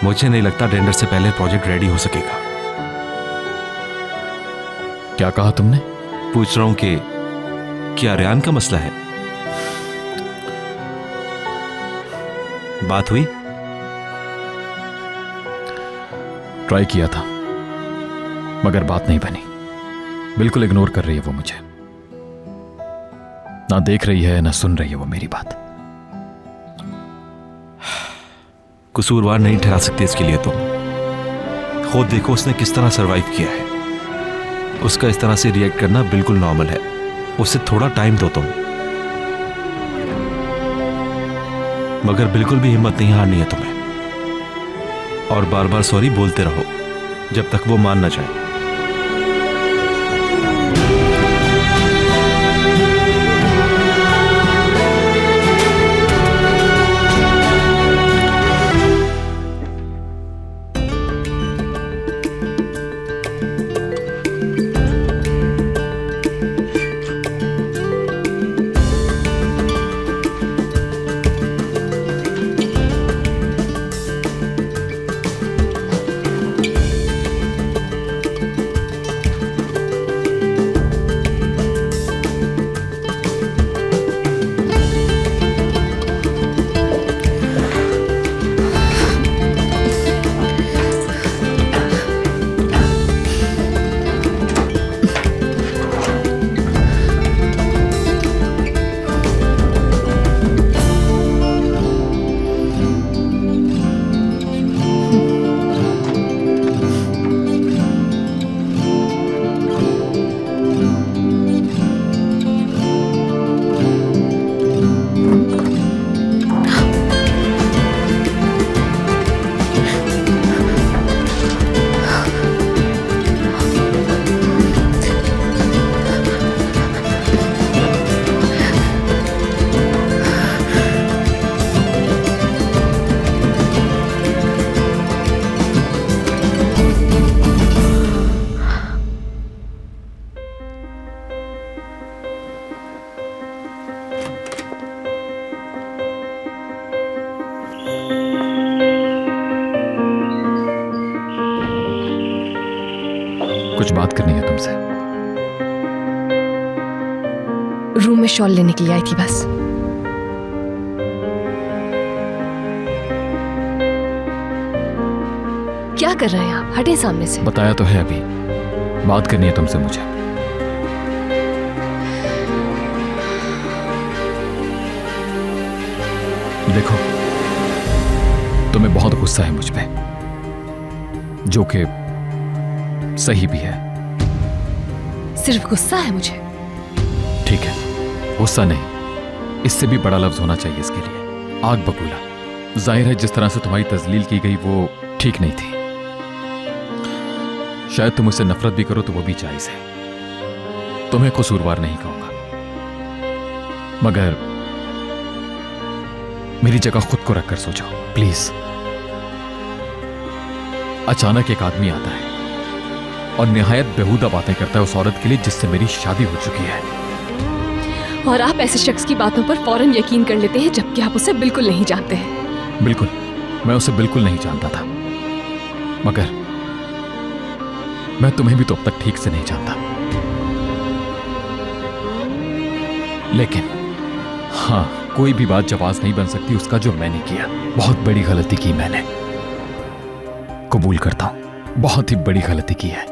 मुझे नहीं लगता टेंडर से पहले प्रोजेक्ट रेडी हो सकेगा। क्या कहा तुमने? पूछ रहा हूं कि क्या रेहान का मसला है? बात हुई? ट्राई किया था मगर बात नहीं बनी। बिल्कुल इग्नोर कर रही है वो मुझे, ना देख रही है ना सुन रही है वो मेरी बात। कसूरवार नहीं ठहरा सकते इसके लिए तुम। खुद देखो उसने किस तरह सरवाइव किया है। उसका इस तरह से रिएक्ट करना बिल्कुल नॉर्मल है। उसे थोड़ा टाइम दो तुम। मगर बिल्कुल भी हिम्मत नहीं हारनी है तुम्हें, और बार बार सॉरी बोलते रहो जब तक वो मान ना जाए। कुछ बात करनी है तुमसे। रूम में शॉल लेने के लिए आई थी बस। क्या कर रहे हैं आप? हटे सामने से। बताया तो है, अभी बात करनी है तुमसे मुझे। देखो, तुम्हें बहुत गुस्सा है मुझ पे, जो कि सही भी है। सिर्फ गुस्सा है मुझे? ठीक है, गुस्सा नहीं, इससे भी बड़ा लफ्ज होना चाहिए इसके लिए। आग बबूला। जाहिर है जिस तरह से तुम्हारी तजलील की गई वो ठीक नहीं थी। शायद तुम मुझसे नफरत भी करो तो वो भी जायज है। तुम्हें कसूरवार नहीं कहूंगा, मगर मेरी जगह खुद को रखकर सोचो प्लीज। अचानक एक आदमी आता है और निहायत बेहुदा बातें करता है उस औरत के लिए जिससे मेरी शादी हो चुकी है, और आप ऐसे शख्स की बातों पर फौरन यकीन कर लेते हैं जबकि आप उसे बिल्कुल नहीं जानते हैं। बिल्कुल, मैं उसे बिल्कुल नहीं जानता था, मगर मैं तुम्हें भी तो अब तक ठीक से नहीं जानता। लेकिन हाँ, कोई भी बात जवाब नहीं बन सकती उसका जो मैंने किया। बहुत बड़ी गलती की मैंने, कबूल करता हूं, बहुत ही बड़ी गलती की है।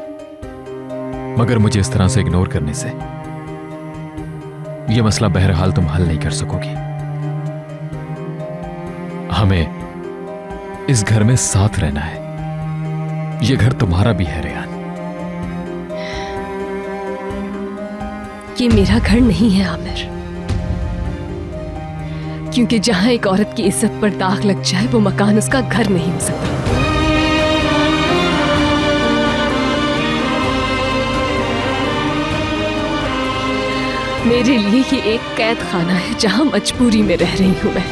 मगर मुझे इस तरह से इग्नोर करने से यह मसला बहरहाल तुम हल नहीं कर सकोगी। हमें इस घर में साथ रहना है। यह घर तुम्हारा भी है रेहान। ये मेरा घर नहीं है आमिर, क्योंकि जहां एक औरत की इज्जत पर दाग लग जाए वो मकान उसका घर नहीं हो सकता। मेरे लिए ये एक कैद खाना है जहां मजबूरी में रह रही हूं मैं।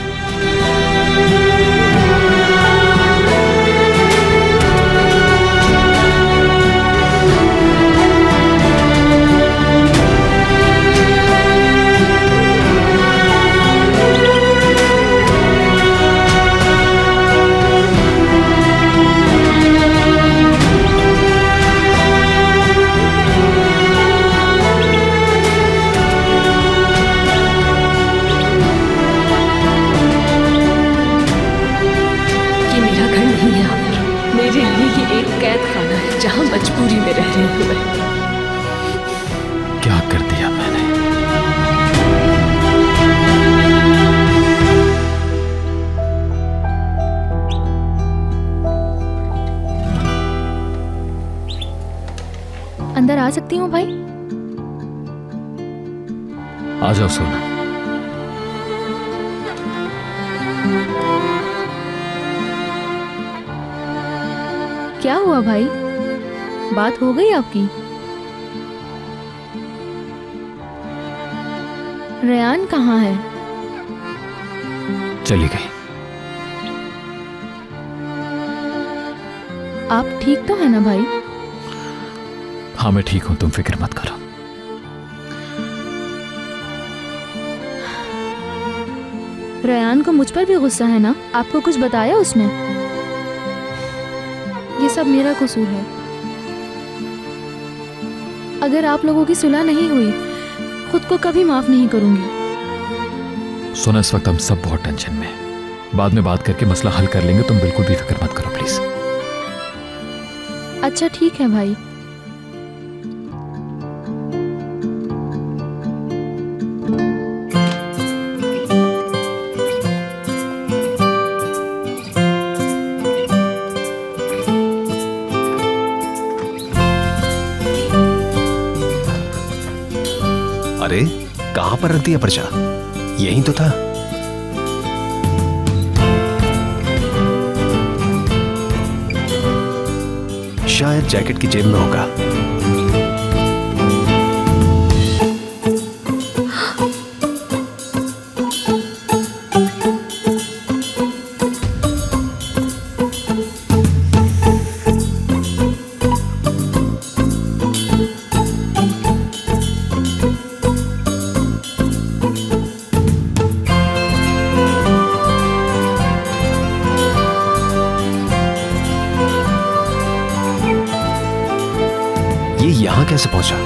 जहां मजबूरी में रह रही हूं मैं। क्या कर दिया मैंने? अंदर आ सकती हूँ भाई? आ जाओ सोना। क्या हुआ भाई, बात हो गई आपकी? रेयान कहाँ है? चली गई। आप ठीक तो है ना भाई? हाँ मैं ठीक हूं, तुम फिक्र मत करो। रेयान को मुझ पर भी गुस्सा है ना? आपको कुछ बताया उसने? ये सब मेरा कसूर है। अगर आप लोगों की सुलह नहीं हुई, खुद को कभी माफ नहीं करूंगी। सोना इस वक्त हम सब बहुत टेंशन में हैं। बाद में बात करके मसला हल कर लेंगे, तुम बिल्कुल भी फिक्र मत करो प्लीज। अच्छा ठीक है भाई। अरे कहां पर रख दिया पर्चा? यहीं तो था। शायद जैकेट की जेब में होगा। यहां कैसे पहुंचा?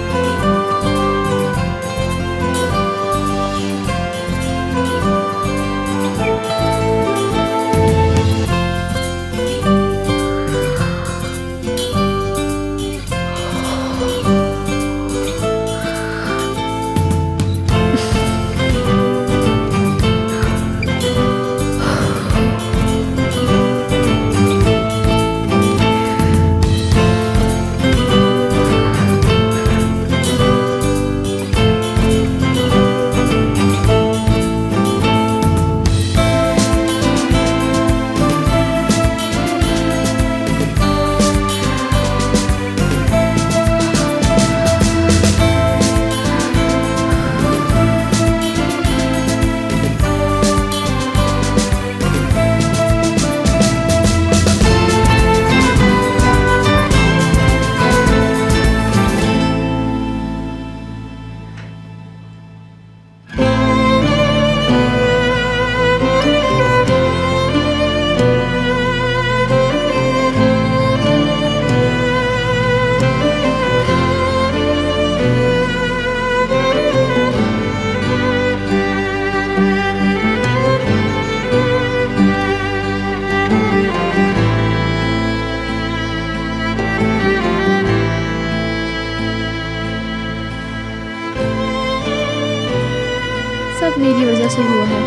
सब मेरी वजह से हुआ है।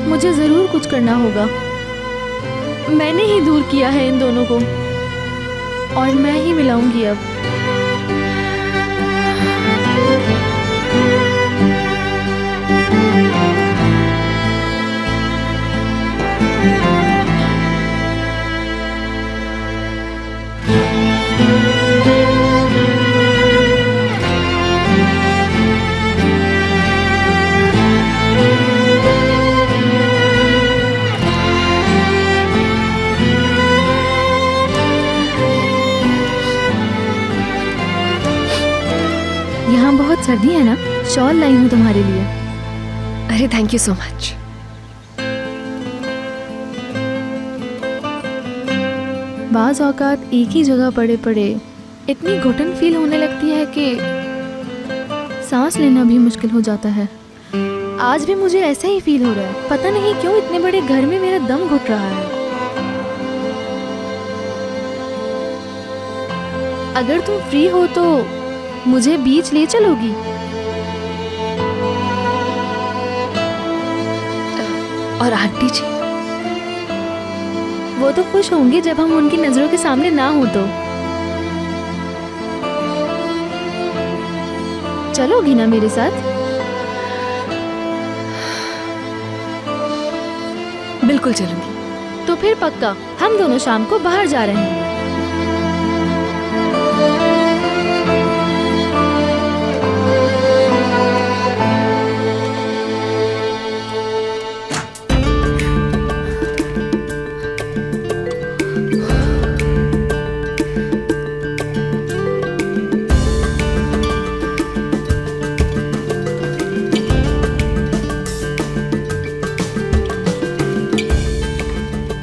मुझे जरूर कुछ करना होगा। मैंने ही दूर किया है इन दोनों को और मैं ही मिलाऊंगी अब। यहाँ बहुत सर्दी है ना, शॉल लाई हूँ तुम्हारे लिए। अरे थैंक यू सो मच। बाज औकात एक ही जगह पड़े पड़े इतनी घुटन फील होने लगती है कि सांस लेना भी मुश्किल हो जाता है। आज भी मुझे ऐसा ही फील हो रहा है। पता नहीं क्यों इतने बड़े घर में मेरा दम घुट रहा है। अगर तुम फ्री हो तो मुझे बीच ले चलोगी? और आंटी जी? वो तो खुश होंगे जब हम उनकी नजरों के सामने ना हो तो। चलोगी ना मेरे साथ? बिल्कुल चलूंगी। तो फिर पक्का हम दोनों शाम को बाहर जा रहे हैं।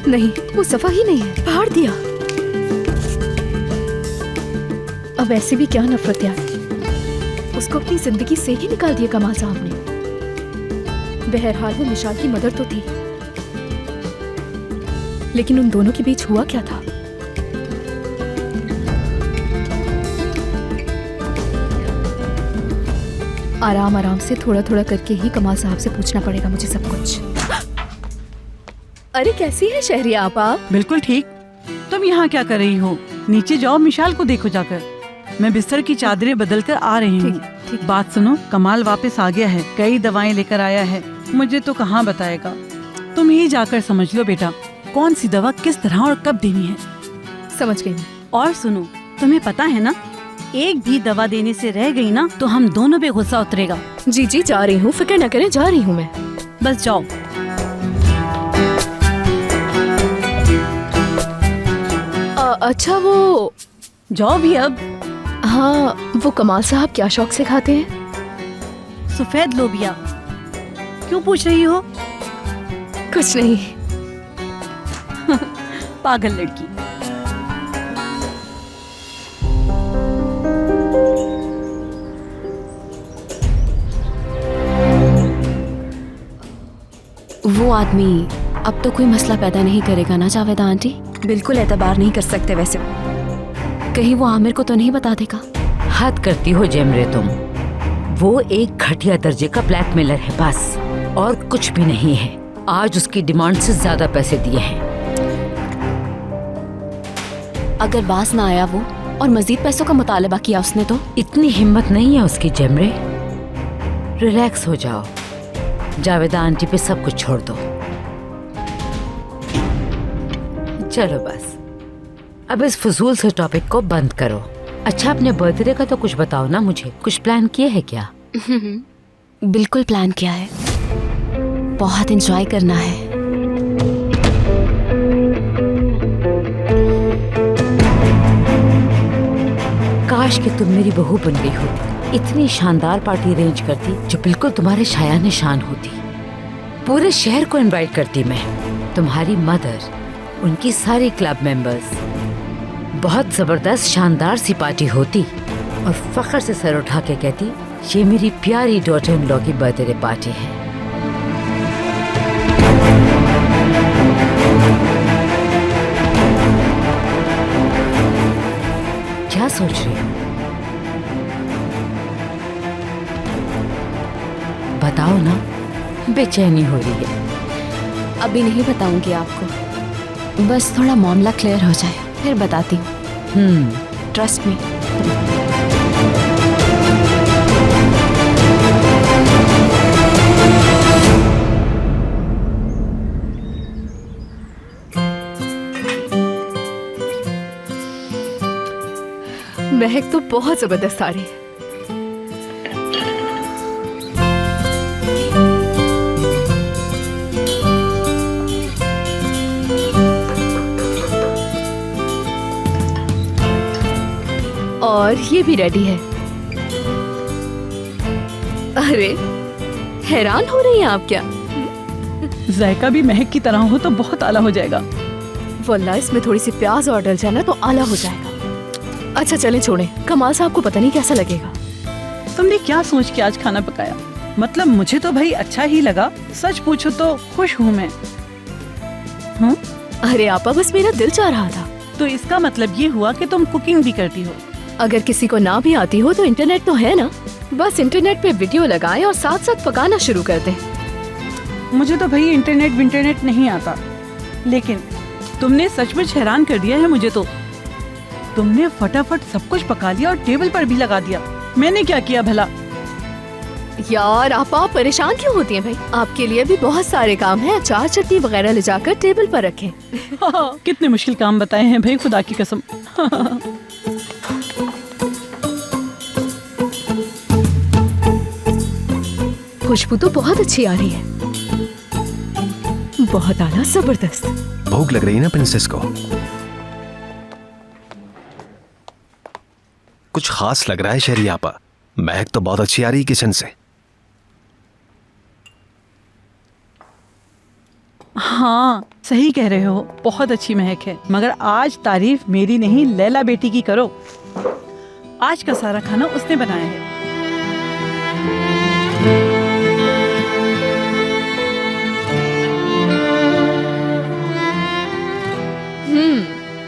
नहीं, वो सफा ही नहीं है, फाड़ दिया। अब ऐसे भी क्या नफरत यार, उसको अपनी जिंदगी से ही निकाल दिया कमाल साहब ने। बहरहाल वो मिशाल की मदर तो थी, लेकिन उन दोनों के बीच हुआ क्या था? आराम आराम से थोड़ा थोड़ा करके ही कमाल साहब से पूछना पड़ेगा मुझे सब कुछ। अरे कैसी है शहरिया आप? बिल्कुल ठीक। तुम यहाँ क्या कर रही हो? नीचे जाओ, मिशाल को देखो जाकर। मैं बिस्तर की चादरें बदल कर आ रही हूँ। बात सुनो, कमाल वापस आ गया है, कई दवाएं लेकर आया है। मुझे तो कहाँ बताएगा, तुम ही जाकर समझ लो बेटा, कौन सी दवा किस तरह और कब देनी है। समझ गई। और सुनो, तुम्हें पता है ना, एक भी दवा देने से रह गई ना तो हम दोनों पे गुस्सा उतरेगा। जी जी जा रही हूँ, फिक्र न करें, जा रही हूँ मैं। बस जाओ। अच्छा वो जाओ भी अब। हाँ, वो कमाल साहब क्या शौक से खाते हैं? सफेद लोबिया। क्यों पूछ रही हो? कुछ नहीं। पागल लड़की। वो आदमी अब तो कोई मसला पैदा नहीं करेगा ना जावेदा आंटी? बिल्कुल एतबार नहीं कर सकते वैसे। कहीं वो आमिर को तो नहीं बता देगा? हद करती हो जेमरे तुम। वो एक घटिया दर्जे का ब्लैकमेलर है बस, और कुछ भी नहीं है। आज उसकी डिमांड से ज्यादा पैसे दिए हैं। अगर बास ना आया वो और मजीद पैसों का मुतालबा किया उसने तो? इतनी हिम्मत नहीं है उसकी जेमरे। रिलैक्स हो जाओ, जावेदा आंटी पे सब कुछ छोड़ दो। चलो बस, अब इस फजूल से टॉपिक को बंद करो। अच्छा, अपने बर्थडे का तो कुछ बताओ ना मुझे, कुछ प्लान किए है क्या? बिल्कुल प्लान किया है, बहुत एंजॉय करना है। काश कि तुम मेरी बहू बन गई होती, इतनी शानदार पार्टी अरेंज करती जो बिल्कुल तुम्हारे शाया निशान होती। पूरे शहर को इनवाइट करती मैं, तुम्हारी मदर, उनकी सारी क्लब मेंबर्स। बहुत जबरदस्त शानदार सी पार्टी होती और फख्र से सर उठा के कहती, ये मेरी प्यारी डॉटर इन लॉ की बर्थडे पार्टी है। क्या सोच रही हो? बताओ ना, बेचैनी हो रही है। अभी नहीं बताऊंगी आपको, बस थोड़ा मामला क्लियर हो जाए फिर बताती हूँ। Trust me. महक तो बहुत जबरदस्त आ रही है। और ये भी रेडी है। अरे हैरान हो रही हैं आप क्या? जायका भी महक की तरह हो तो बहुत आला हो जाएगा। वल्लाह इसमें थोड़ी सी प्याज और डल जाए ना तो आला हो जाएगा। अच्छा चलें, छोड़ें, कमाल साहब को पता नहीं कैसा लगेगा। तुमने क्या सोच के आज खाना पकाया? मतलब मुझे तो भाई अच्छा ही लगा, सच पूछो तो खुश हूँ मैं। अरे आपा, बस मेरा दिल चाह रहा था। तो इसका मतलब ये हुआ कि तुम कुकिंग भी करती हो? अगर किसी को ना भी आती हो तो इंटरनेट तो है ना, बस इंटरनेट पे वीडियो लगाएं और साथ साथ पकाना शुरू कर दें। मुझे तो भाई इंटरनेट नहीं आता, लेकिन तुमने सचमुच हैरान कर दिया है मुझे तो। तुमने फटाफट सब कुछ पका लिया और टेबल पर भी लगा दिया। मैंने क्या किया भला? यार आप परेशान क्यों होती हैं भाई? आपके लिए भी बहुत सारे काम हैं। अचार चटनी वगैरह ले जाकर टेबल पर रखें। कितने मुश्किल काम बताए हैं भाई, खुदा की कसम। खुशबू तो बहुत अच्छी आ रही है, बहुत आला, जबरदस्त। भूख लग रही है ना प्रिंसेस को? कुछ खास लग रहा है शहरियापा। महक तो बहुत अच्छी आ रही किचन से। हाँ सही कह रहे हो, बहुत अच्छी महक है। मगर आज तारीफ मेरी नहीं, लैला बेटी की करो। आज का सारा खाना उसने बनाया है।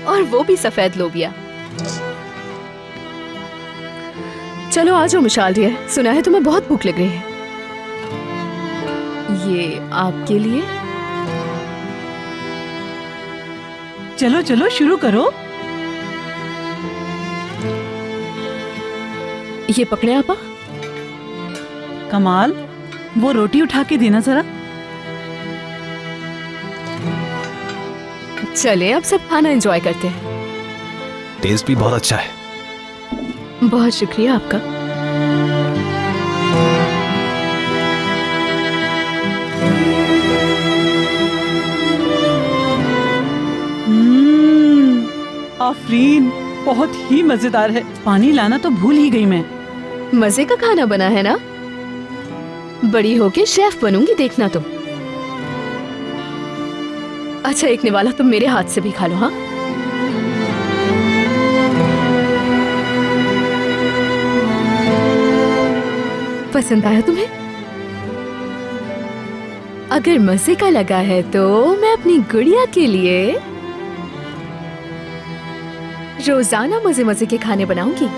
और वो भी सफेद लोबिया। चलो आ जाओ मिशाल डियर, सुना है तुम्हें बहुत भूख लग रही है। ये आपके लिए। चलो चलो शुरू करो। ये पकड़े आपा। कमाल, वो रोटी उठा के देना जरा। चले अब सब खाना एंजॉय करते हैं। टेस्ट भी बहुत अच्छा है। बहुत शुक्रिया आपका। आफरीन, बहुत ही मजेदार है। पानी लाना तो भूल ही गई मैं। मजे का खाना बना है ना? बड़ी होके शेफ बनूंगी, देखना तुम। अच्छा एक निवाला तुम मेरे हाथ से भी खा लो। हाँ पसंद आया तुम्हें? अगर मजे का लगा है तो मैं अपनी गुड़िया के लिए रोजाना मजे मजे के खाने बनाऊंगी।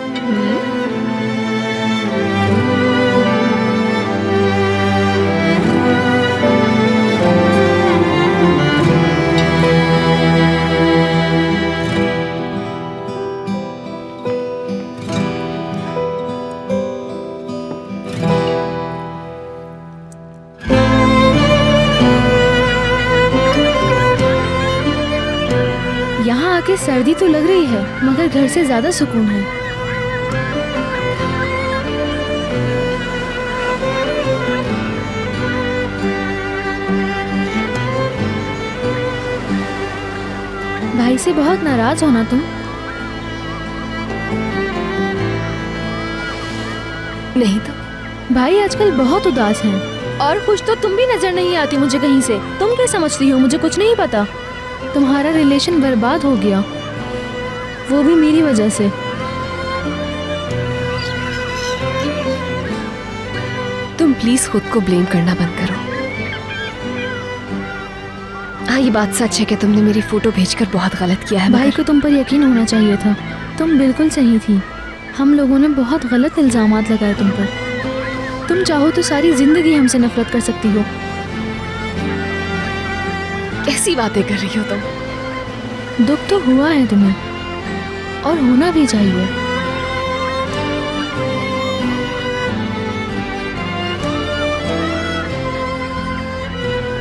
यहाँ आके सर्दी तो लग रही है, मगर घर से ज्यादा सुकून है। भाई से बहुत नाराज हो ना तुम? नहीं तो। भाई आजकल बहुत उदास हैं। और खुश तो तुम भी नजर नहीं आती मुझे कहीं से। तुम क्या समझती हो मुझे कुछ नहीं पता? तुम्हारा रिलेशन बर्बाद हो गया, वो भी मेरी वजह से। तुम प्लीज खुद को ब्लेम करना बंद करो। हाँ ये बात सच है कि तुमने मेरी फोटो भेजकर बहुत गलत किया है। भाई को तुम पर यकीन होना चाहिए था। तुम बिल्कुल सही थी। हम लोगों ने बहुत गलत इल्जामात लगाए तुम पर। तुम चाहो तो सारी जिंदगी हमसे नफरत कर सकती हो। कैसी बातें कर रही हो तुम? दुख तो हुआ है तुम्हें, और होना भी चाहिए।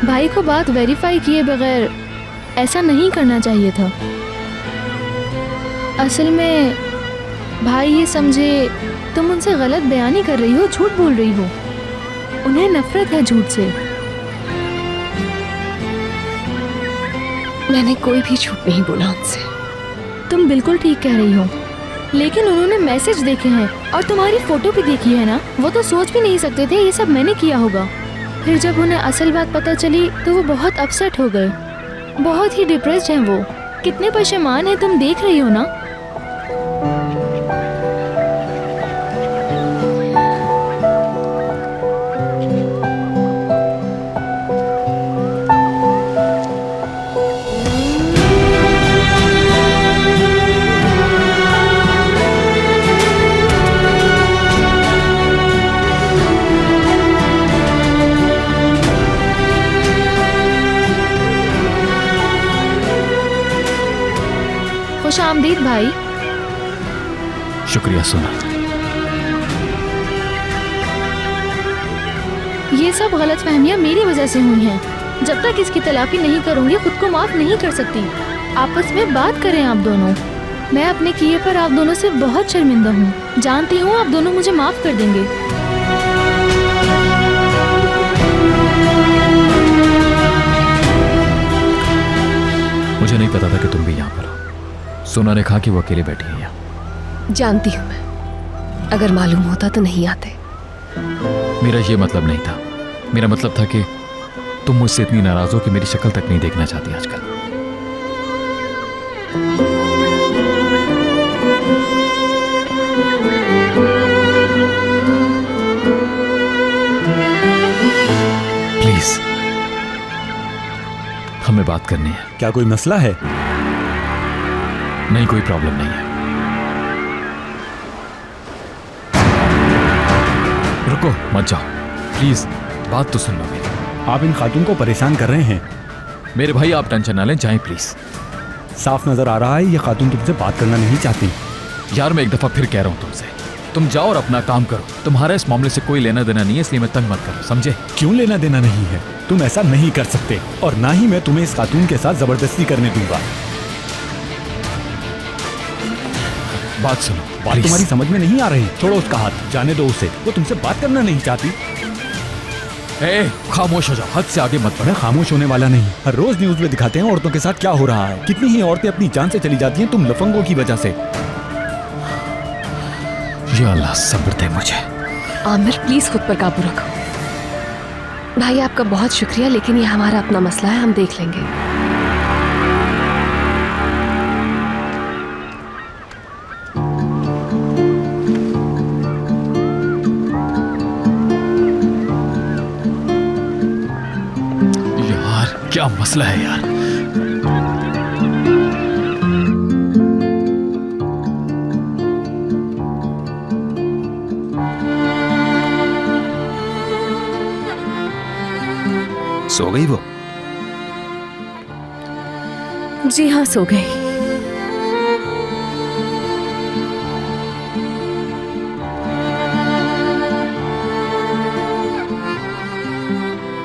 भाई को बात वेरीफाई किए बगैर ऐसा नहीं करना चाहिए था। असल में भाई ये समझे तुम उनसे गलत बयानी कर रही हो, झूठ बोल रही हो। उन्हें नफरत है झूठ से। मैंने कोई भी झूठ नहीं बोला उनसे। तुम बिल्कुल ठीक कह रही हो, लेकिन उन्होंने मैसेज देखे हैं और तुम्हारी फोटो भी देखी है ना। वो तो सोच भी नहीं सकते थे ये सब मैंने किया होगा। फिर जब उन्हें असल बात पता चली तो वो बहुत अपसेट हो गए। बहुत ही डिप्रेस्ड हैं वो। कितने परेशान हैं तुम देख रही हो ना। खुशामदीद भाई। शुक्रिया सोना। ये सब गलतफहमियां मेरी वजह से हुई हैं। जब तक इसकी तलाफी नहीं करूंगी खुद को माफ नहीं कर सकती। आपस में बात करें आप दोनों। मैं अपने किए पर आप दोनों से बहुत शर्मिंदा हूँ। जानती हूँ आप दोनों मुझे माफ कर देंगे। मुझे नहीं पता था कि तुम भी यहाँ पर हो। सोना ने कहा कि वो अकेले बैठी है यहाँ। जानती हूँ मैं, अगर मालूम होता तो नहीं आते। मेरा ये मतलब नहीं था। मेरा मतलब था कि तुम मुझसे इतनी नाराज हो कि मेरी शक्ल तक नहीं देखना चाहती आजकल। प्लीज हमें बात करनी है। क्या कोई मसला है? नहीं, कोई प्रॉब्लम नहीं है। रुको मत जाओ प्लीज, बात तो सुन लो मेरी। आप इन खातून को परेशान कर रहे हैं। मेरे भाई आप टेंशन ना लें, जाएं प्लीज। साफ नजर आ रहा है ये खातून तुमसे बात करना नहीं चाहती। यार मैं एक दफा फिर कह रहा हूँ तुमसे, तुम जाओ और अपना काम करो। तुम्हारा इस मामले से कोई लेना देना नहीं है, इसलिए मैं तंग मत करो, समझे? क्यों लेना देना नहीं है? तुम ऐसा नहीं कर सकते और ना ही मैं तुम्हें इस खातून के साथ जबरदस्ती करने दूंगा। बात सुनो। बात तुम्हारी समझ में नहीं आ रही। छोड़ो उसका हाथ, जाने दो उसे। वो तुमसे बात करना नहीं चाहती। खामोश हो जाओ, हद से आगे मत बढ़ो। खामोश होने वाला नहीं। हर रोज न्यूज में दिखाते हैं औरतों के साथ क्या हो रहा है। कितनी ही औरतें अपनी जान से चली जाती हैं तुम लफंगों की वजह से। या अल्लाह सब्र दे मुझे। आमिर प्लीज खुद पर काबू रखो। भाई आपका बहुत शुक्रिया, लेकिन ये हमारा अपना मसला है, हम देख लेंगे। यार क्या मसला है यार? सो गई वो? जी हाँ, सो गई।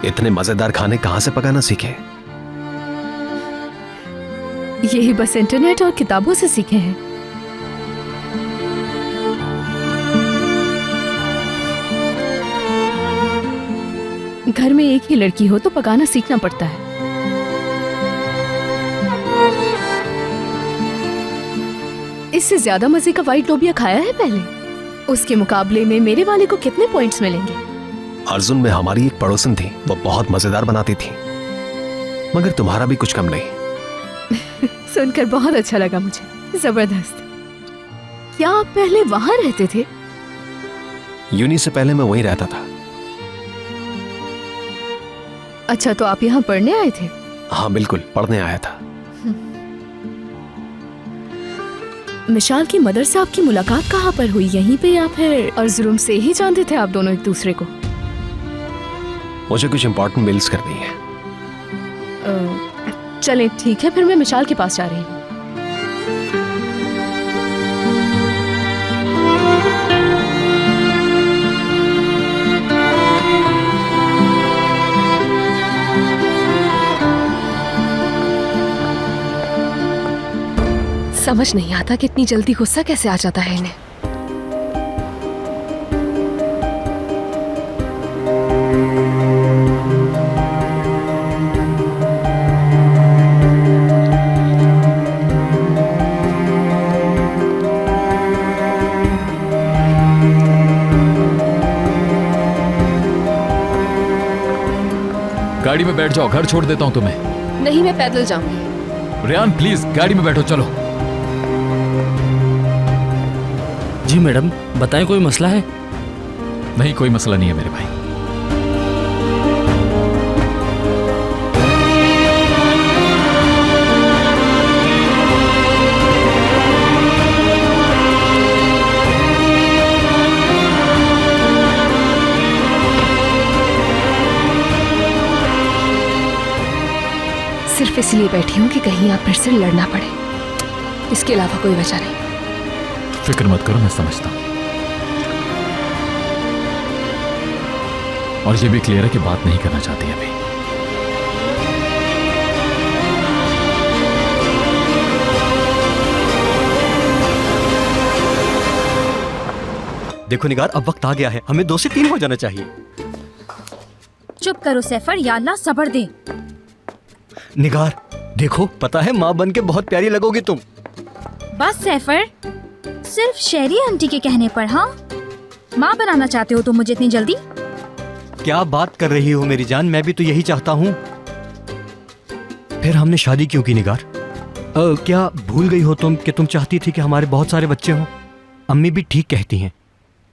इतने मजेदार खाने कहां से पकाना सीखे? यही बस इंटरनेट और किताबों से सीखे हैं। घर में एक ही लड़की हो तो पकाना सीखना पड़ता है। इससे ज्यादा मजे का व्हाइट लोबिया खाया है पहले? उसके मुकाबले में मेरे वाले को कितने पॉइंट्स मिलेंगे? अर्जुन में हमारी एक पड़ोसन थी, वो बहुत मजेदार बनाती थी, मगर तुम्हारा भी कुछ कम नहीं। सुनकर बहुत अच्छा लगा मुझे। जबरदस्त। क्या आप पहले वहां रहते थे? यूनी से पहले मैं वहीं रहता था। अच्छा, तो आप यहाँ पढ़ने आए थे? हाँ बिल्कुल, पढ़ने आया था। मिशाल की मदर से आपकी मुलाकात कहाँ पर हुई? यहीं पे या फिर अर्जुन से ही जानते थे आप दोनों एक दूसरे को? मुझे कुछ इंपॉर्टेंट मेल्स करनी है। चलें ठीक है, फिर मैं मिशाल के पास जा रही हूँ। समझ नहीं आता कि इतनी जल्दी गुस्सा कैसे आ जाता है इन्हें। गाड़ी में बैठ जाओ, घर छोड़ देता हूं तुम्हें। नहीं, मैं पैदल जाऊंगी। रेयान प्लीज गाड़ी में बैठो, चलो। जी मैडम, बताएं कोई मसला है? नहीं, कोई मसला नहीं है मेरे भाई। सिर्फ इसलिए बैठी हूँ कि कहीं आप फिर से लड़ना पड़े। इसके अलावा कोई वजह नहीं। फिक्र मत करो, मैं समझता हूं। और ये भी क्लियर है कि बात नहीं करना चाहती अभी। देखो निगार, अब वक्त आ गया है, हमें 2 से 3 हो जाना चाहिए। चुप करो सैफर, या अल्लाह सब्र दे। निगार देखो, पता है माँ बन के बहुत प्यारी लगोगी तुम। बस सैफर, सिर्फ शहरी आंटी के कहने पर हाँ माँ बनाना चाहते हो तुम मुझे इतनी जल्दी? क्या बात कर रही हो मेरी जान, मैं भी तो यही चाहता हूँ। फिर हमने शादी क्यों की निगार? क्या भूल गई हो तुम कि तुम चाहती थी कि हमारे बहुत सारे बच्चे हों? अम्मी भी ठीक कहती हैं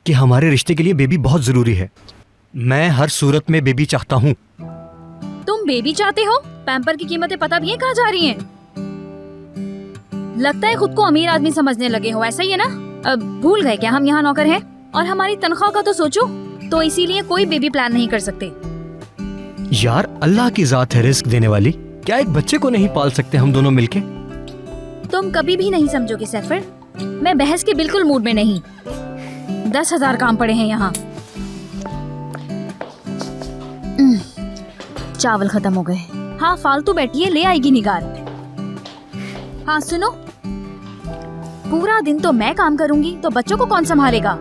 कि हमारे रिश्ते के लिए बेबी बहुत जरूरी है। मैं हर सूरत में बेबी चाहता हूँ। तुम बेबी चाहते हो? पैम्पर की कीमतें पता भी है कहाँ जा रही हैं? लगता है खुद को अमीर आदमी समझने लगे हो, ऐसा ही है ना? अब भूल गए क्या हम यहाँ नौकर हैं? और हमारी तनख्वाह का तो सोचो। तो इसीलिए कोई बेबी प्लान नहीं कर सकते। यार अल्लाह की जात है रिस्क देने वाली, क्या एक बच्चे को नहीं पाल सकते हम दोनों मिलके? तुम कभी भी नहीं समझोगे सैफर, मैं बहस के बिल्कुल मूड में नहीं। 10,000 काम पड़े हैं यहाँ। चावल खत्म हो गए। हाँ फालतू बैठिए, ले आएगी निगार। हाँ सुनो, पूरा दिन तो मैं काम करूंगी तो बच्चों को कौन संभालेगा?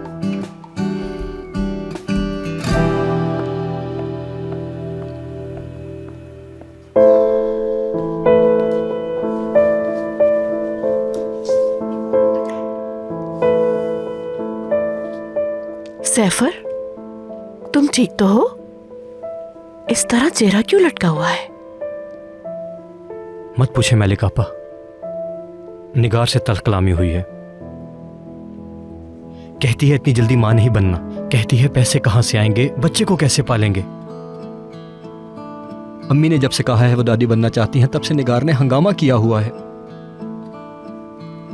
सैफर, तुम ठीक तो हो? इस तरह चेहरा क्यों लटका हुआ है? मत पूछे मलिक आपा, निगार से तल्ख कलामी हुई है। कहती है इतनी जल्दी मां नहीं बनना, कहती है पैसे कहां से आएंगे, बच्चे को कैसे पालेंगे। अम्मी ने जब से कहा है वो दादी बनना चाहती हैं, तब से निगार ने हंगामा किया हुआ है।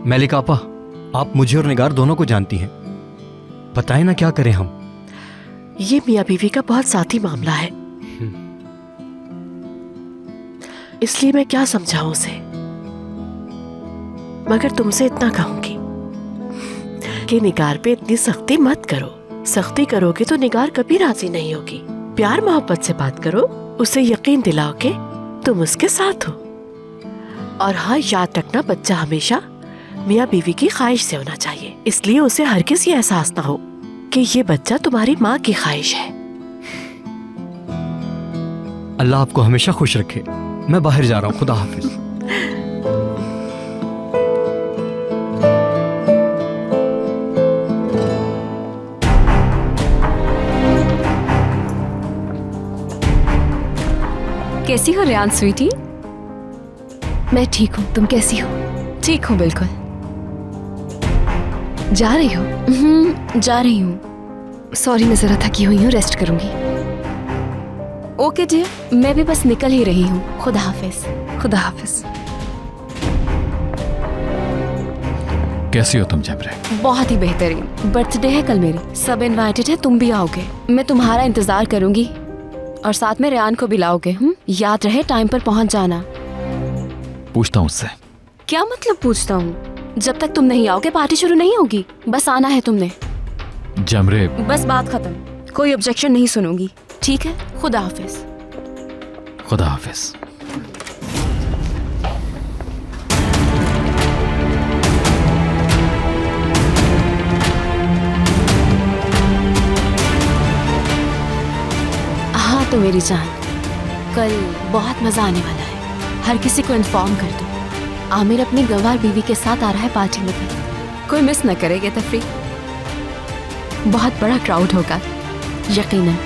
मलिक आपा, आप मुझे और निगार दोनों को जानती हैं, बताएं ना क्या करें हम? ये मियाँ बीवी का बहुत साथी मामला है, इसलिए मैं क्या समझाऊं उसे। मगर तुमसे इतना कहूंगी कि निगार पे इतनी सख्ती मत करो। सख्ती करोगे तो निगार कभी राजी नहीं होगी। प्यार मोहब्बत से बात करो, उसे यकीन दिलाओ कि तुम उसके साथ हो। और हाँ, याद रखना बच्चा हमेशा मियाँ बीवी की ख्वाहिश से होना चाहिए, इसलिए उसे हरगिज़ ये एहसास ना हो कि ये बच्चा तुम्हारी माँ की ख्वाहिश है। अल्लाह आपको हमेशा खुश रखे। मैं बाहर जा रहा हूँ, खुदा हाफिज। कैसी हो रेयान स्वीटी? मैं ठीक हूँ, तुम कैसी हो? ठीक हूँ बिल्कुल। जा रही हो? जा रही हूँ। सॉरी, मैं जरा थकी हुई हूँ, रेस्ट करूंगी। ओके डियर, मैं भी बस निकल ही रही हूँ। खुदा हाफिज। खुदा हाफिज। कैसी हो तुम जमरे? बहुत ही बेहतरीन। बर्थडे है कल मेरी, सब इनवाइटेड है, तुम भी आओगे। मैं तुम्हारा इंतजार करूंगी और साथ में रेयान को भी लाओगे। याद रहे टाइम पर पहुंच जाना। पूछता हूँ उससे। क्या मतलब पूछता हूँ? जब तक तुम नहीं आओगे पार्टी शुरू नहीं होगी। बस आना है तुमने। जमरे, बस बात खत्म, कोई ऑब्जेक्शन नहीं सुनूंगी, ठीक है? खुदा हाफिज। खुदा हाफिज। हाँ तो मेरी जान, कल बहुत मजा आने वाला है। हर किसी को इन्फॉर्म कर दो। आमिर अपनी गंवार बीवी के साथ आ रहा है पार्टी में। कोई मिस न करेगा तफरी। बहुत बड़ा क्राउड होगा यकीनन।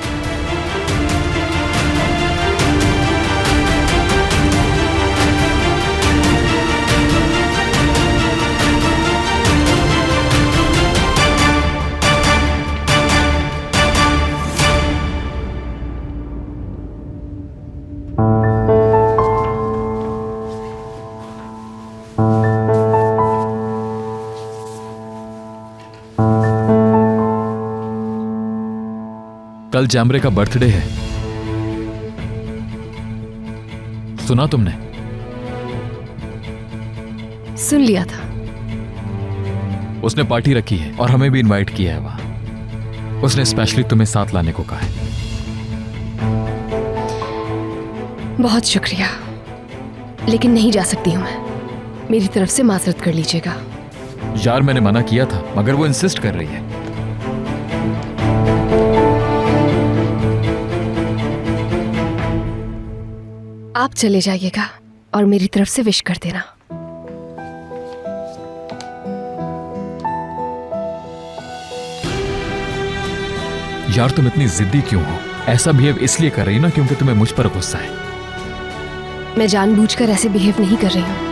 कल जैमरे का बर्थडे है, सुना तुमने? सुन लिया था। उसने पार्टी रखी है और हमें भी इनवाइट किया है वहां। उसने स्पेशली तुम्हें साथ लाने को कहा है। बहुत शुक्रिया, लेकिन नहीं जा सकती हूँ मैं। मेरी तरफ से माजरत कर लीजिएगा। यार मैंने मना किया था मगर वो इंसिस्ट कर रही है। आप चले जाइएगा और मेरी तरफ से विश कर देना। यार तुम इतनी जिद्दी क्यों हो? ऐसा बिहेव इसलिए कर रही ना क्योंकि तुम्हें मुझ पर गुस्सा है। मैं जानबूझकर ऐसे बिहेव नहीं कर रही हूँ।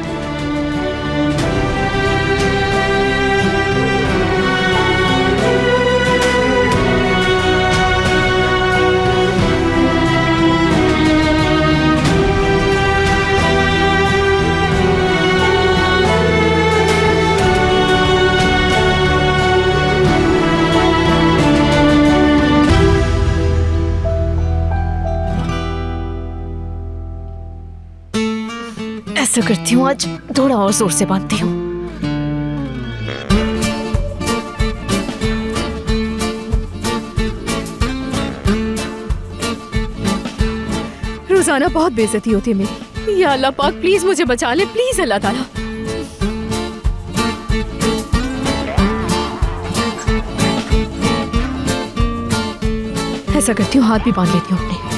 ऐसा करती हूँ, आज थोड़ा और जोर से बांधती हूँ। रोजाना बहुत बेइज्जती होती है मेरी। या अल्लाह पाक प्लीज मुझे बचा ले, प्लीज अल्लाह ताला। ऐसा करती हूँ, हाथ भी बांध लेती हूँ अपने।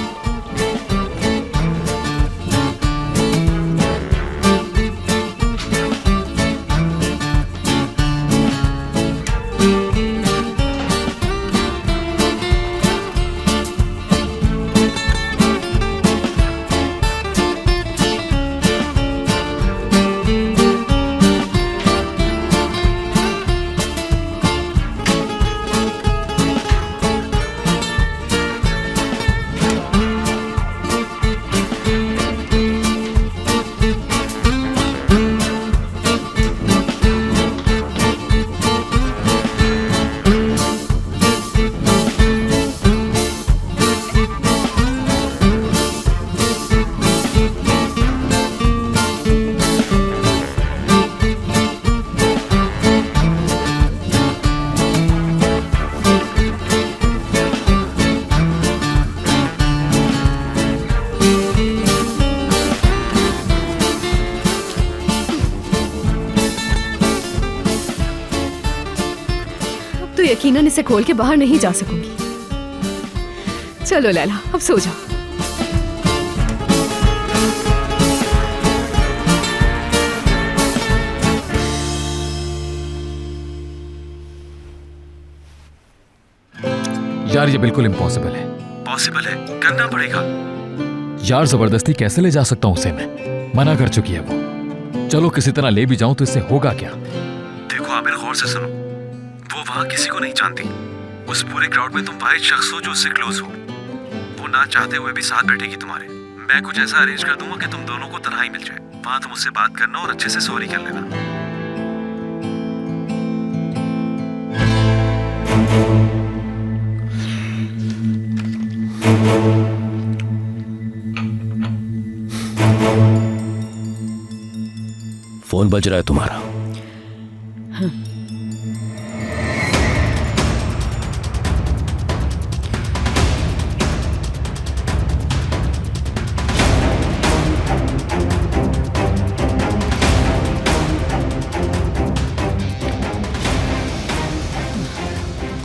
यकीनन इसे खोल के बाहर नहीं जा सकूंगी। चलो लैला, अब सो जाओ। यार ये बिल्कुल इम्पॉसिबल है। पॉसिबल है, करना पड़ेगा। यार जबरदस्ती कैसे ले जा सकता हूँ उसे? मैं मना कर चुकी है वो। चलो किसी तरह ले भी जाऊं तो इससे होगा क्या? देखो आमिर, गौर से सुनो। वो वहां किसी को नहीं जानती। उस पूरे क्राउड में तुम वाहिद शख्स हो जो उससे क्लोज हो। वो ना चाहते हुए भी साथ बैठेगी तुम्हारे। मैं कुछ ऐसा अरेंज कर दूंगा कि तुम दोनों को तन्हाई मिल जाए। वहां तुम उससे बात करना और अच्छे से सॉरी कर लेना। फोन बज रहा है तुम्हारा।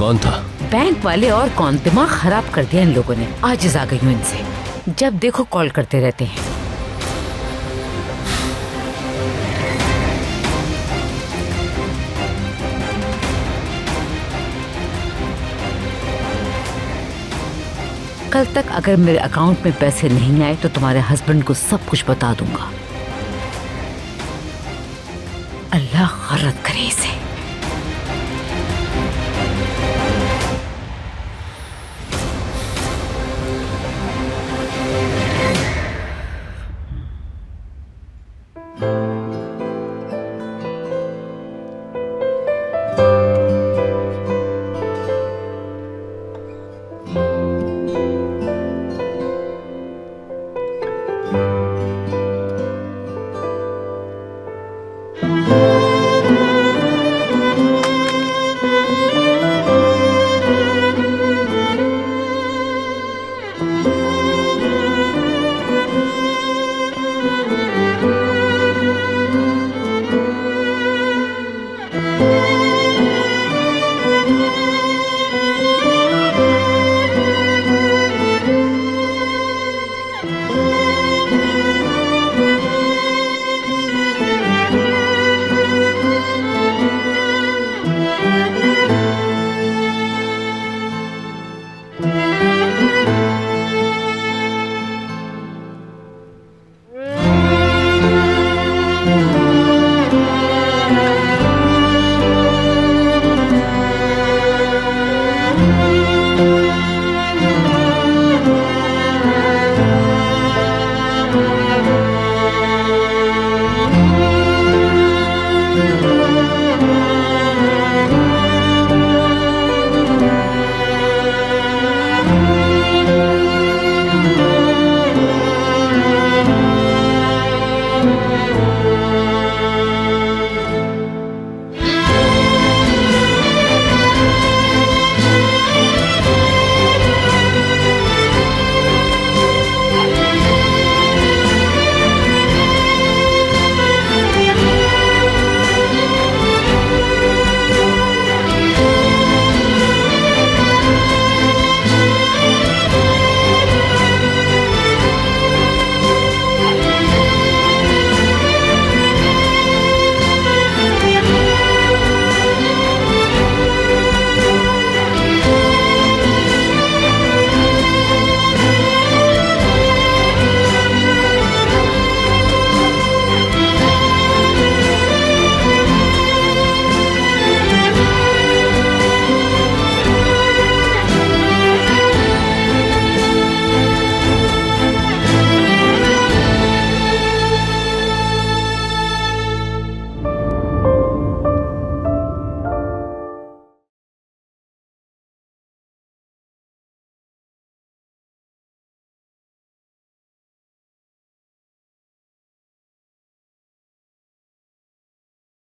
कौन था? बैंक वाले और कौन? दिमाग खराब कर दिया इन लोगों ने। आजिज आ गई हूँ इनसे। जब देखो कॉल करते रहते हैं। कल तक अगर मेरे अकाउंट में पैसे नहीं आए तो तुम्हारे हस्बैंड को सब कुछ बता दूंगा। अल्लाह गलत करे इसे।